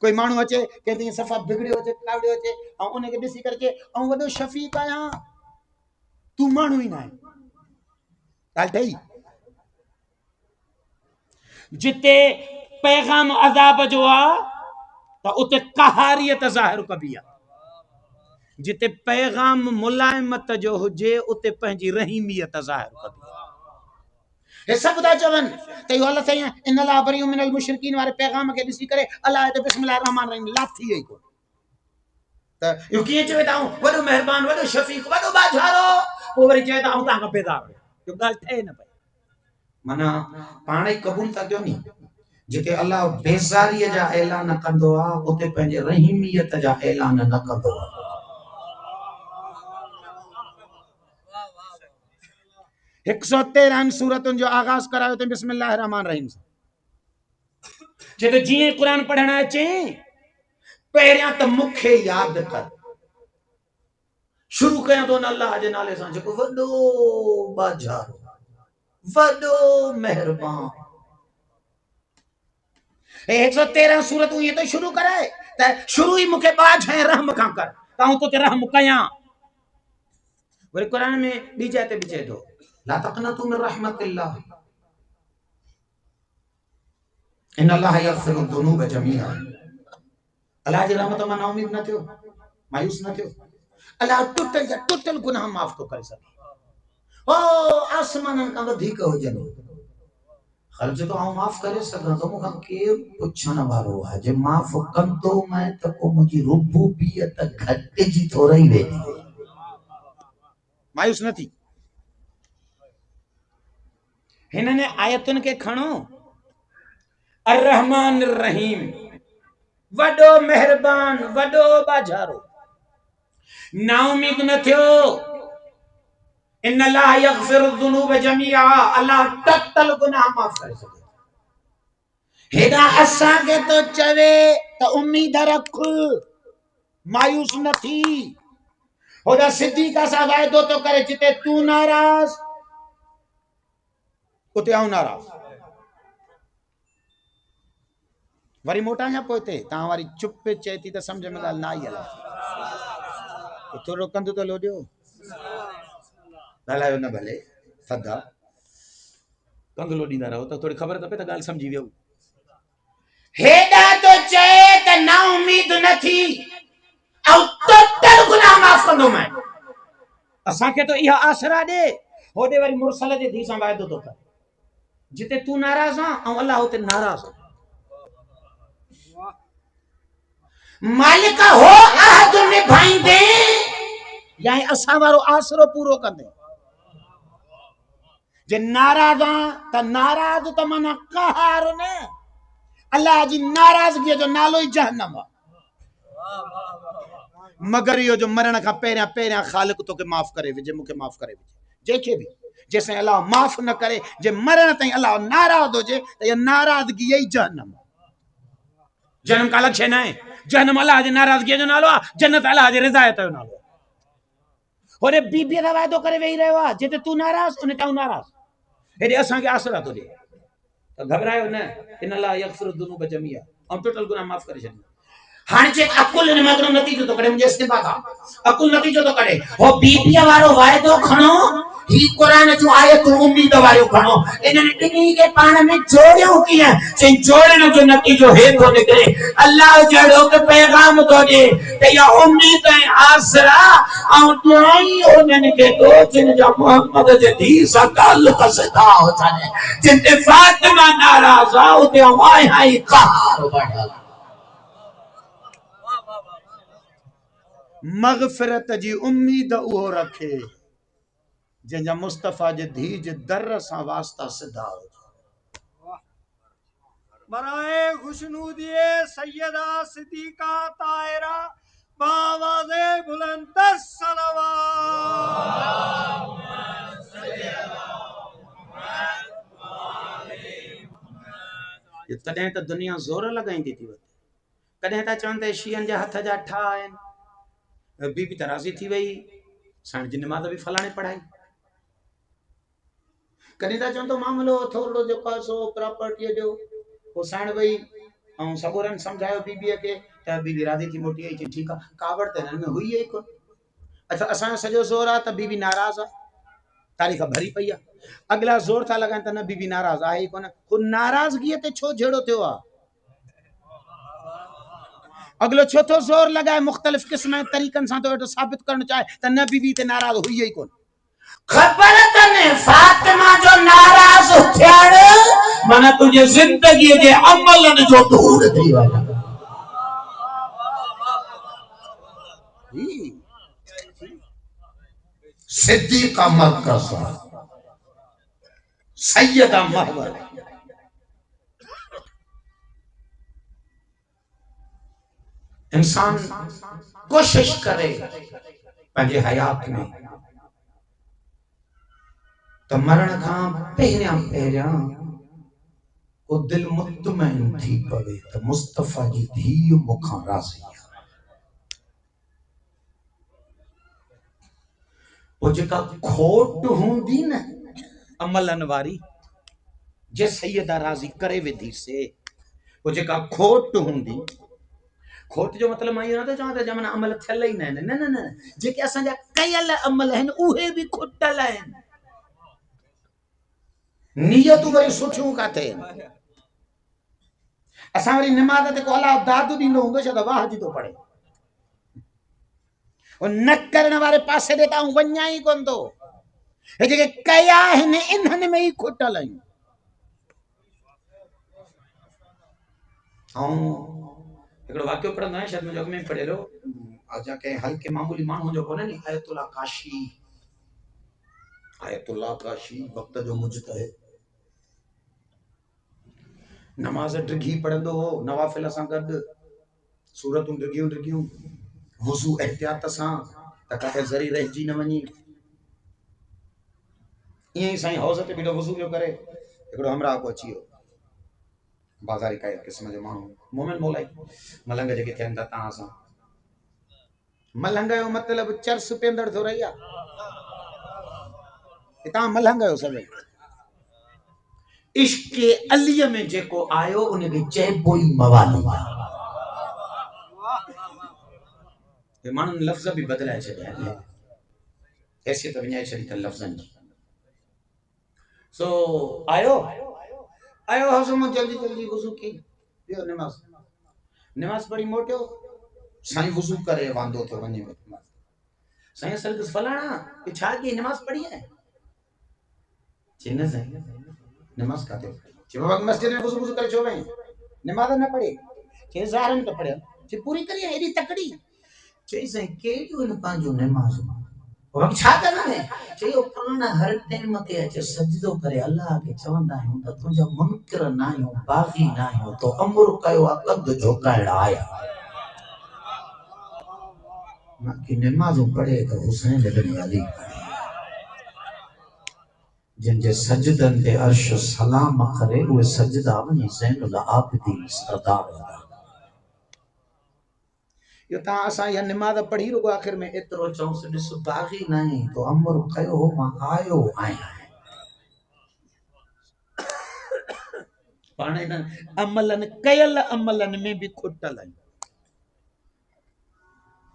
कोई माण्हू अचे कंहिं सफ़ा बिगड़ियो अचे कावड़ियो अचे ऐं उनखे ॾिसी करे चए ऐं वॾो शफ़ीक़ आहियां तूं माण्हू ई न आहे ॻाल्हि ठही जिते पैगाम अज़ाब जो आहे त उते कहारियत ज़ाहिर कबी आहे जिते पैगाम मुलाइमत जो हुजे उते पंहिंजी रहीमियत ज़ाहिर कबी हे सब था चवनि त इहो अल्लाह साईं इन अल्लाह बरीउ मिनल मुशरिकीन वारे पैगाम खे ॾिसी करे अल्लाह ते बिस्मिल्लाह रहमान रहीम लाथी वई कोन त इहो कीअं चवे था वॾो महिरबान वॾो शफ़ीक़ वॾो बाझारो पोइ वरी चवे था तव्हां खां बेज़ार इहो ॻाल्हि ठहे न पई माना पाण ई क़बूल था कयो नी जिते अल्लाह बेज़ारीअ जा ऐलान कंदो आहे उते पंहिंजे रहीमियत जा ऐलान न कंदो आहे 113 सूरतुनि जो आगाज़ करायो त बिस्मिल्लाह रहमान रहीम सां جدو جیئے قرآن پڑھنا چاہیں پہریاں تا مکھے یاد کر شروع کیا تو اللہ جے نالے سان جکو وڈو باجارو وڈو مہربان 113 سورت ہوئی تو شروع کرائے تا شروع ہی مکھے باج ہیں رحم کھا کر تاہوں تو تے رحم کیاں وہ قرآن میں بھی جاتے بچے دو لا تقنطوا من رحمت اللہ ان اللہ یغفر الذنوب جميعا اللہ جی رحمت میں نا امید نہ تھو مایوس نہ تھو اللہ ٹوٹل گناہ معاف تو کر سکے او آسمان کا ودھیک ہو جنو خرچ تو ہم معاف کرے سکنا تو مکھا کے پچھنا بارو ہے جے معاف کن تو میں تکو مجھے ربوبیت گھٹے جی تھوڑا ہی ویدی مایوس نہ تھی ہنہ نے آیتن کے کھنو الرحمن الرحیم وڈو مہربان وڈو باجارو نا امید نہ تھو ان اللہ یغفر الذنوب جميعا اللہ ٹٹل گناہ معاف کر سکے ہدا اسا کے تو چوے تو امید رکھ مایوس نہ تھی خدا صدیقہ سا وعدو تو کرے جتے تو ناراض اتے آؤں ناراض واری موٹا نہ پوتے تاں واری چپ پہ چیتی تا سمجھ میں گال نہ ہی اللہ تو رکن تو لو دیو بھلے نہ بھلے فدا کنگلو ڈیندا رہو تو تھوڑی خبر تو پہ تا گال سمجھی ویو ہیدا تو چے تے نا امید نہ تھی او ٹوٹل گناہ معاف کندو میں اساں کے تو یہ آسرا دے ہودے واری مرسل دے دی سان وعدو تو کر جتے تو ناراض ہاں او اللہ ہوتے ناراض ہاں مالکہ ہو عہد نبھائیں دے یعنی اساں وارو آسرو پورو کر دے جے ناراض ہاں تا ناراض تا منا قہار نے اللہ جی ناراض کیا جو نالو ہی جہنم مگر یہ جو مرن کا پیریاں خالق تو کے معاف کرے وجے مکے معاف کرے وجے جے کے بھی جیسے اللہ معاف نہ کرے جے مرن تائیں اللہ ناراض ہو جے تو یہ ناراضگی یہی جہنم جہنم کا الگ چھے نہ ہے جہنم اللہ جے ناراضگی جو نالو جنت اللہ جے رضایت ہے نالو اور بی بی دا وعدو کرے وہی رہے وا جے تو ناراض انہیں تاؤں ناراض ہے اساں کے آسرا تو دے تو گھبرائے نہ ان اللہ یغفر الذنوب جميعا ہم ٹوٹل گناہ معاف کرے چھڑ ہاں چے عقل نے مگر نتیجہ تو کرے مجھے استنباط عقل نتیجہ تو کرے وہ بی بی وارو وعدو کھنو ہی قرآن جو آیت امید وارو کھنو انہوں نے ٹنی کے پان میں جوڑیوں کی ہیں چن جوڑنے جو نتیجہ ہے تو نکلے اللہ جڑو کے پیغام تو دے کہ یا امید ہے آسرا اور دعائی انہوں کے دو جن جا محمد جدیسا تعلق صدا ہو جانے جن تے فاطمہ ناراض آؤ تے ہمائے ہائی قہار بڑھا مغفرت جی امید او رکھے جن جا مصطفیٰ جے دھی جے در سا واسطہ صدا ہو برائے خوشنودیے سیدہ صدیقہ طاہرہ باواز بلند صلوات یہ تدہیں تا دنیا زور لگائیں دیتی ہوتی کدہیں تا چاہتے شیعن جا ہتھ جا ٹھا آئین بی بی ترازی تھی وئی سان جن نماز بھی فلانے پڑھائی کدہیں تا چاہتے معاملو تھوڑو جو پاسو پراپرٹی جو وہ سان وئی سبورن سمجھائے بی بی کے تا بی بی راضی تھی موٹی آئی ٹھیک ہے کاوڑ تینن میں ہوئی ہے کون اچھا اساں سجو زور آ تا بی بی ناراض آ تاریخ بھری پیا اگلا زور تھا لگائیں تا نہ بی بی ناراض آئی کون خود ناراضگی تے چھو جھڑو تھے ہوا اگلو چھوتو زور لگائے مختلف قسمیں طریقن سان تو ثابت کرنا چاہے تا نہ بی بی تے ناراض ہوئی ہے کون خبر تنے فاطمہ جو ناراض تھیاڑ منا تجھے زندگی دے عملن جو دور تھی والا صدیقہ مرکزہ سیدہ محور انسان کوشش کرے پنجے حیات میں تو مرن کھاں پہریاں او دل مطمئن تھی پوے تو مصطفیٰ جی دھی مکھاں راضی او جکا کھوٹ ہوں دی نا عملن واری جے سیدہ راضی کرے ودھی سے او جکا کھوٹ ہوں دی کھوٹ جو مطلب مائی نہ چاہتا جمنا عمل تھل ہی نہ نہ نہ نہ جے کہ اساں جا کئل عمل ہیں اوہے بھی کھٹل ہیں نیت وری سوچوں کا تھے اساں وری نماز تے کو اللہ داد دی نو ہوندا شدا واہ جی تو پڑھے اور نہ کرنے والے پاسے دیتا ہوں ونیا ہی کون تو ہے جے کہ کیا ہیں انہن میں ہی کھٹل ہیں ایکڑو واقعہ پڑھنا ہے شاید مجھے میں پڑھے لو آجا کہ ہلکے معمولی مانو جو کونے نہیں آیت اللہ کاشی وقت جو مجھتا ہے نماز ڈرگی پڑھن دو نوافل اساں گڈ سورتوں ڈرگیوں وضو احتیاط اساں تکا ذری رہ جی نہ ونی یہ سائیں حوض تے بیٹھو وضو کیوں کرے ایکڑو ہمراہ کو اچیو بازاری کا قسم جو مانو مومن مولائی ملنگ جے کے تھن تا اساں ملنگ جو مطلب چرس پیندڑ تھو رہیا اتنا ملنگ جو سب عشق علی میں جے کو آیو انہیں بھی چہبوئی موالی یہ مانن لفظ بھی بدلائے چھڑے ہیں حیثیت ونجائے چھڑی تا لفظن سو آیو حضم جلدی وضو کی دیو نماز پڑھی موٹو سائیں وضو کرے واندو تو ونجے میں سائیں سرگس فلانا پچھا کی نماز پڑھی ہے چینہ سائیں نماز کھاتے چھے بابا مسجد میں وضو کرے چھو میں نماز نہ پڑھے چھے ظاہر میں تو پڑھے چھے پوری کری ہے ایڈی تکڑی چھے سائیں کیڑیو ان پانچو نماز بابا چھا کرنا ہے چھے او پرانا ہر ٹائم تے اچھے سجدو کرے اللہ کے چوندا ہے تو تجھا منکر نہ ہو باغی نہ ہو تو امر کایو قد جھوکاڑا آیا کہ نمازوں پڑھے تو حسین ابن علی پڑھے جن جے سجدن دے عرش سلام کرے وہ سجدہ ونی زین العابدین سردار یہ تا اساں یہ نماز پڑھی رکو آخر میں اترو چون سے دس باغی نہیں تو امر کیو ہو ماں آیو آیا پانے عملن کیل عملن میں بھی کھٹل ہیں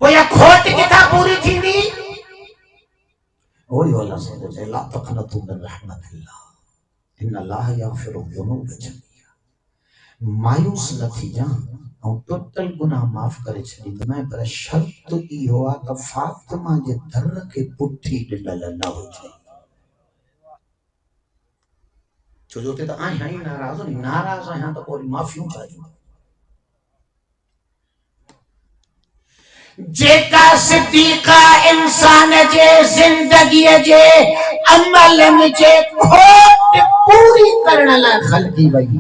وہ یہ کھوٹ کتا پوری تھی دی وہی اللہ سے کہتے لا تقنطوا من رحمت اللہ ان اللہ یغفر الذنوب جميعا مایوس نہ تھی جان اور ٹوٹل گناہ معاف کرے چھڑی میں پر شرط ای ہوا تو فاطمہ جے در کے پٹھی ڈنڈل نہ ہو جائے چھو جو تے تو آئیں ہی ناراض ہیں تو کوئی معافیوں چاہیے جیکا صدیقہ انسان جے زندگی جے عمل جے کھوٹ پوری کرنے لائے خلقی وئی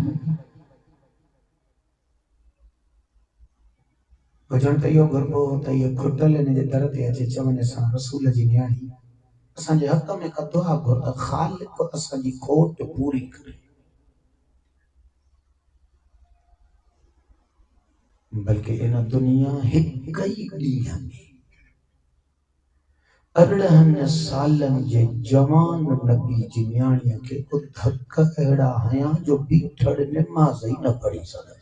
وجن تے یو گربو تے یہ کھٹل نے جے درتے اچے چونے سان رسول جی نیاڑی اساں جے حق میں کا دعا گھر خالق اساں جی کھوٹ پوری کرے بلکہ ان دنیا ہکئی ڈیاں میں ارڑہن سالن جے جوان نبی جنیاڑیاں کے ادھک اڑا ہیں جو بیٹھڑ نماز ہی نہ پڑھی سکتے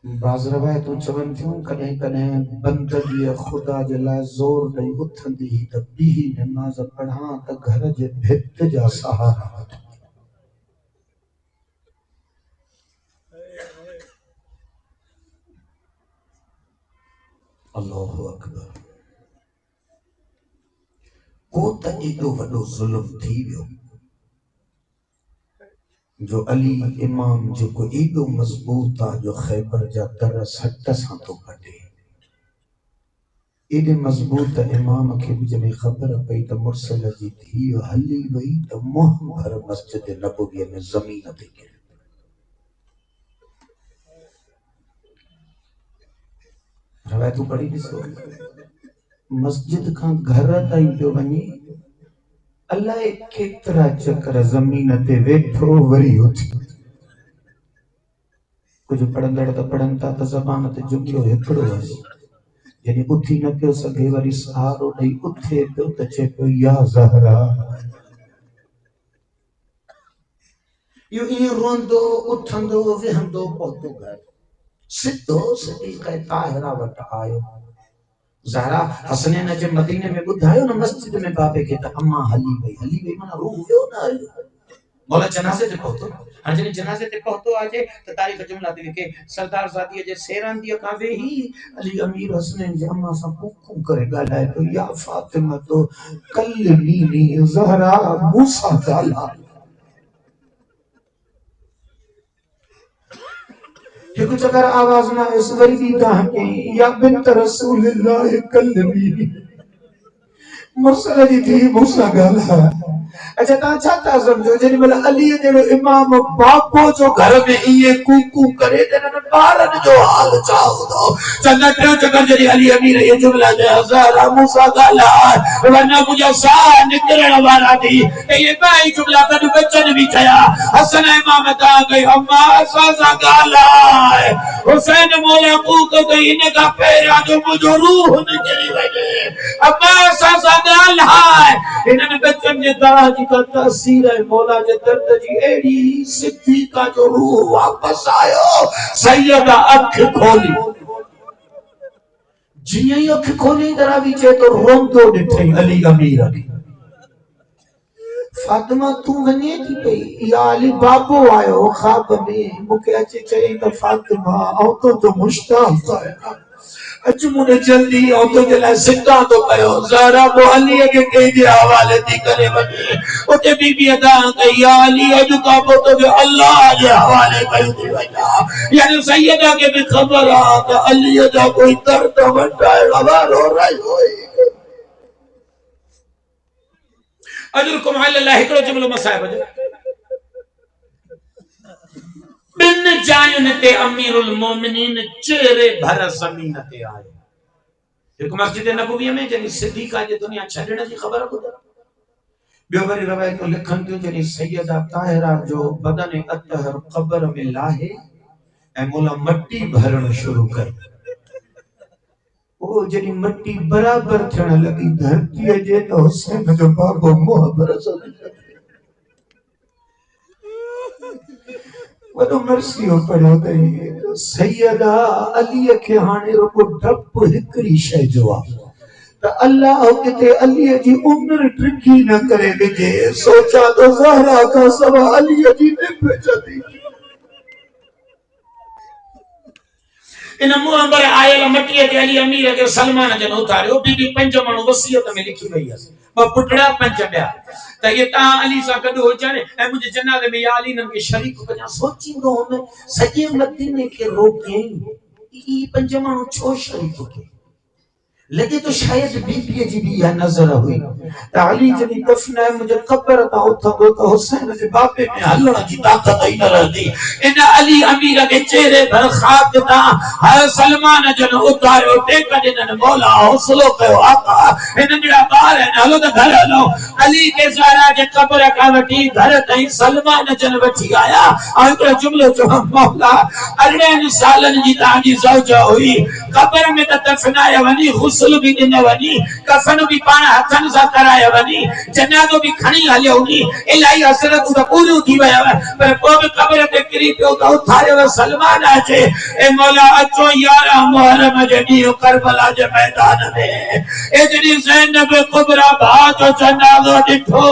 بعض روایتوں چون تھیوں کدیں کدیں بندگی خدا جلائے زور دئی اٹھندی ہی تے بھی نماز پڑھاں تے گھر جے بھت جا سہارا اللہ اکبر کو تے ایڈو وڈو ظلم تھی ویو جو علی امام جو کو ایڈو مضبوط تھا جو خیبر جا در سٹ ساں تو کٹے ایڈے مضبوط امام کے بھی جنہیں خبر پئی تو مرسل جی تھی حلی وئی تو موہ بھر مسجد نبوی میں زمین تے گرے روایتوں پڑھی ॾिसो مسجد کھان گھر تائیں پيو وڃي अलाए केतिरा चकर ज़मीन ते वेठो वरी उथी कुझु पढ़ंदड़ त पढ़नि था त ज़बान ते जुमिलो हिकिड़ो आहे जॾहिं उथी न पियो सघे वरी सहारो ॾेई उथे पियो त चए पियो या ज़हरा इहो ईअं रोंदो उथंदो वेहंदो पहुतो घर सिधो सदीक़ ताहिरा वटि आयो ज़हरा हसनैन जे मदीने में ॿुधायो न मस्जिद में बाबे खे त अम्मा हली वई माना रूह वियो न हलियो मौला जनाज़े ते पहुतो हाणे जॾहिं जनाज़े ते पहुतो आहे त तारीख़ जुमिला ते लिखे सरदार ज़ादीअ जे सेरांदीअ खां वेही अली अमीर हसनैन जे अम्मा सां कूकू करे ॻाल्हाए पियो या फातिमा तो कल्लिमीनी ज़हरा मूंसां ॻाल्हाए हिकु चकर आवाज़ न आयुसि वरी बि तव्हांखे या बिन्त रसूलिल्लाह कल्लिमीनी मुर्सल जी थी मूंसां ॻाल्हाए अच्छा तव्हां छा था सम्झो जेॾी महिल अलीअ जहिड़ो इमाम बापो जो घर में ईअं कूकू करे त हिननि ॿारनि जो हाल छा हूंदो चङा टियों चकर जॾहिं अली अमीर इहे जुमिला चया ज़हरा मूंसां ॻाल्हाए वरना मुंहिंजा साह निकिरण वारा थी त इहे ॿ ई जुमिला गॾु बचनि बि चया हसन इमाम तव्हां कई अम्मा असां सां ॻाल्हाए हुसैन मौला कूक कई हिन खां पहिरियां जो मुंहिंजो रूह निकिरी वञे अम्मा असां सां ॻाल्हाए हिननि बचनि जे दवा जी का तासीर है मौला जे दर्द जी एड़ी सिद्दीका जो रूह वापस आयो सैयदा अख खोली जीअं ई अख खोली दरावी चए तो रोंदो ॾिठई अली अमीर खे फातिमा तू वञे थी पई या अली बाबो आयो ख्वाब में मूंखे अची चई त फातिमा ऐं तो मुश्ताक आहियां अच मुझे जल्दी और तो जला सिद्धा तो कयो ज़हरा वो अली के कंहिंजे हवाले थी करे वञे उते बीबी अदा कई या अली अॼु खां पोइ तोखे अल्लाह जे हवाले कयो थी वञा यानी सैयदा के भी ख़बर आहे त अलीअ जा कोई दर्द वटाए ख़बर हो रही हुई अजरुकुम अल्लाह हिकिड़ो जुमिलो मसाइब जो ॿिनि जायुनि ते अमीरुल मोमिनीन चेहरे भर ज़मीन ते आयो हिकु मस्जिद नबवी में जॾहिं सिद्दीक़ा जे दुनिया छॾण जी ख़बर ॿुधो ॿियो वरी रवायतूं लिखनि थियूं जॾहिं सैयदा ताहिरा जो बदन अतहर क़ब्र में लाहे ऐं मोला मट्टी भरण शुरू कई ओ जॾहिं मट्टी बराबर थियण लॻी धरतीअ जे त हुसैन जो बाबो मुंहुं भरसो वॾो मर्सियो पढ़ियो अथई सैयदा अलीअ खे हाणे रुॻो डपु हिकिड़ी शइ जो आहे त अल्लाह किथे अलीअ जी उमिरि टिकी न करे विझे सोचा तो ज़हरा खां सवा अलीअ जी निभ जदी इन मुंहं भर आयल मटीअ ते अली अमीर खे सलमान जन उतारियो बीबी पंज माण्हू वसीयत में लिखी वई हुअसि ॿ पुटड़ा पंज ॿिया त इहे तव्हां अली सां गॾु हुजनि ऐं मुंहिंजे जनाज़े में या अली इन्हनि खे शरीक कजां सोचींदो हुन सॼे मदीने खे रोकियईं ई पंज माण्हू छो शरीक कयो लगे तो शायद बीबीअ जी भी इहा नज़र हुई त अली जॾहिं दफ़न आहे मुंहिंजे क़ब्र तां उथंदो त हुसैन जे बाबे में हलण जी ताक़त ई न रहंदी इन अली अमीर खे चेहरे भर ख़ाक तां हर सलमान जन उतारियो टेक ॾिननि मौला हौसलो कयो आका हिन जहिड़ा ॿार आहिनि हलो त घर हलो अली खे ज़हरा जे क़ब्र खां वठी घर ताईं सलमान जन वठी आया ऐं हिकिड़ो जुमिलो चयो मौला 18 सालनि जी तव्हांजी ज़ौज हुई क़ब्र में त दफ़नाए वञी गुस्ल भी ॾिनो वञी कफन भी पाण हथनि सां कराए वञी जनाज़ो भी खणी हलियो वञी इलाही हसरतूं त पूरियूं थी वयूं पर पोइ बि क़ब्र ते किरी पियो त उथारियो सलमान अचे ए मौला अचो 11 मुहर्रम जे ॾींहुं करबला जे मैदान में ए जॾहिं ज़ैनब कुबरा भाउ जो जनाज़ो ॾिठो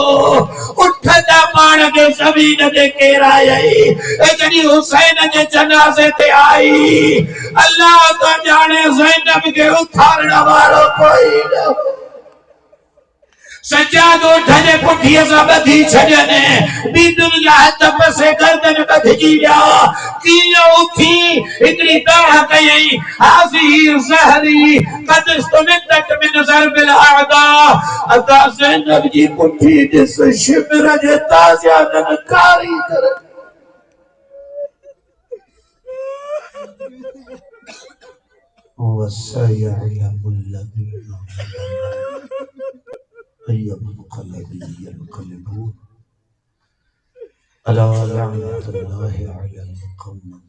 उठंदा पाण खे ज़मीन ते केरायई ए जॾहिं हुसैन जे जनाज़े ते आई अल्लाह त ॼाणे ज़ैनब खे उथारण वारो कोई न सजादो ठने पुठीअ सां ॿधी छॾनि बीबियुनि जा हथ पसे गर्दन ॿधिजी विया कीअं उथी हिकिड़ी दाह कयई हाज़ी ज़हरी क़द इस्तमिदत मिन ज़रबिल अअदा अता ज़ैनब जी पुठी ॾिस शिमर जे ताज़ियाननि कारी कर وسيعلم الذين ظلموا أي منقلب ينقلبون ألا لعنة الله على القوم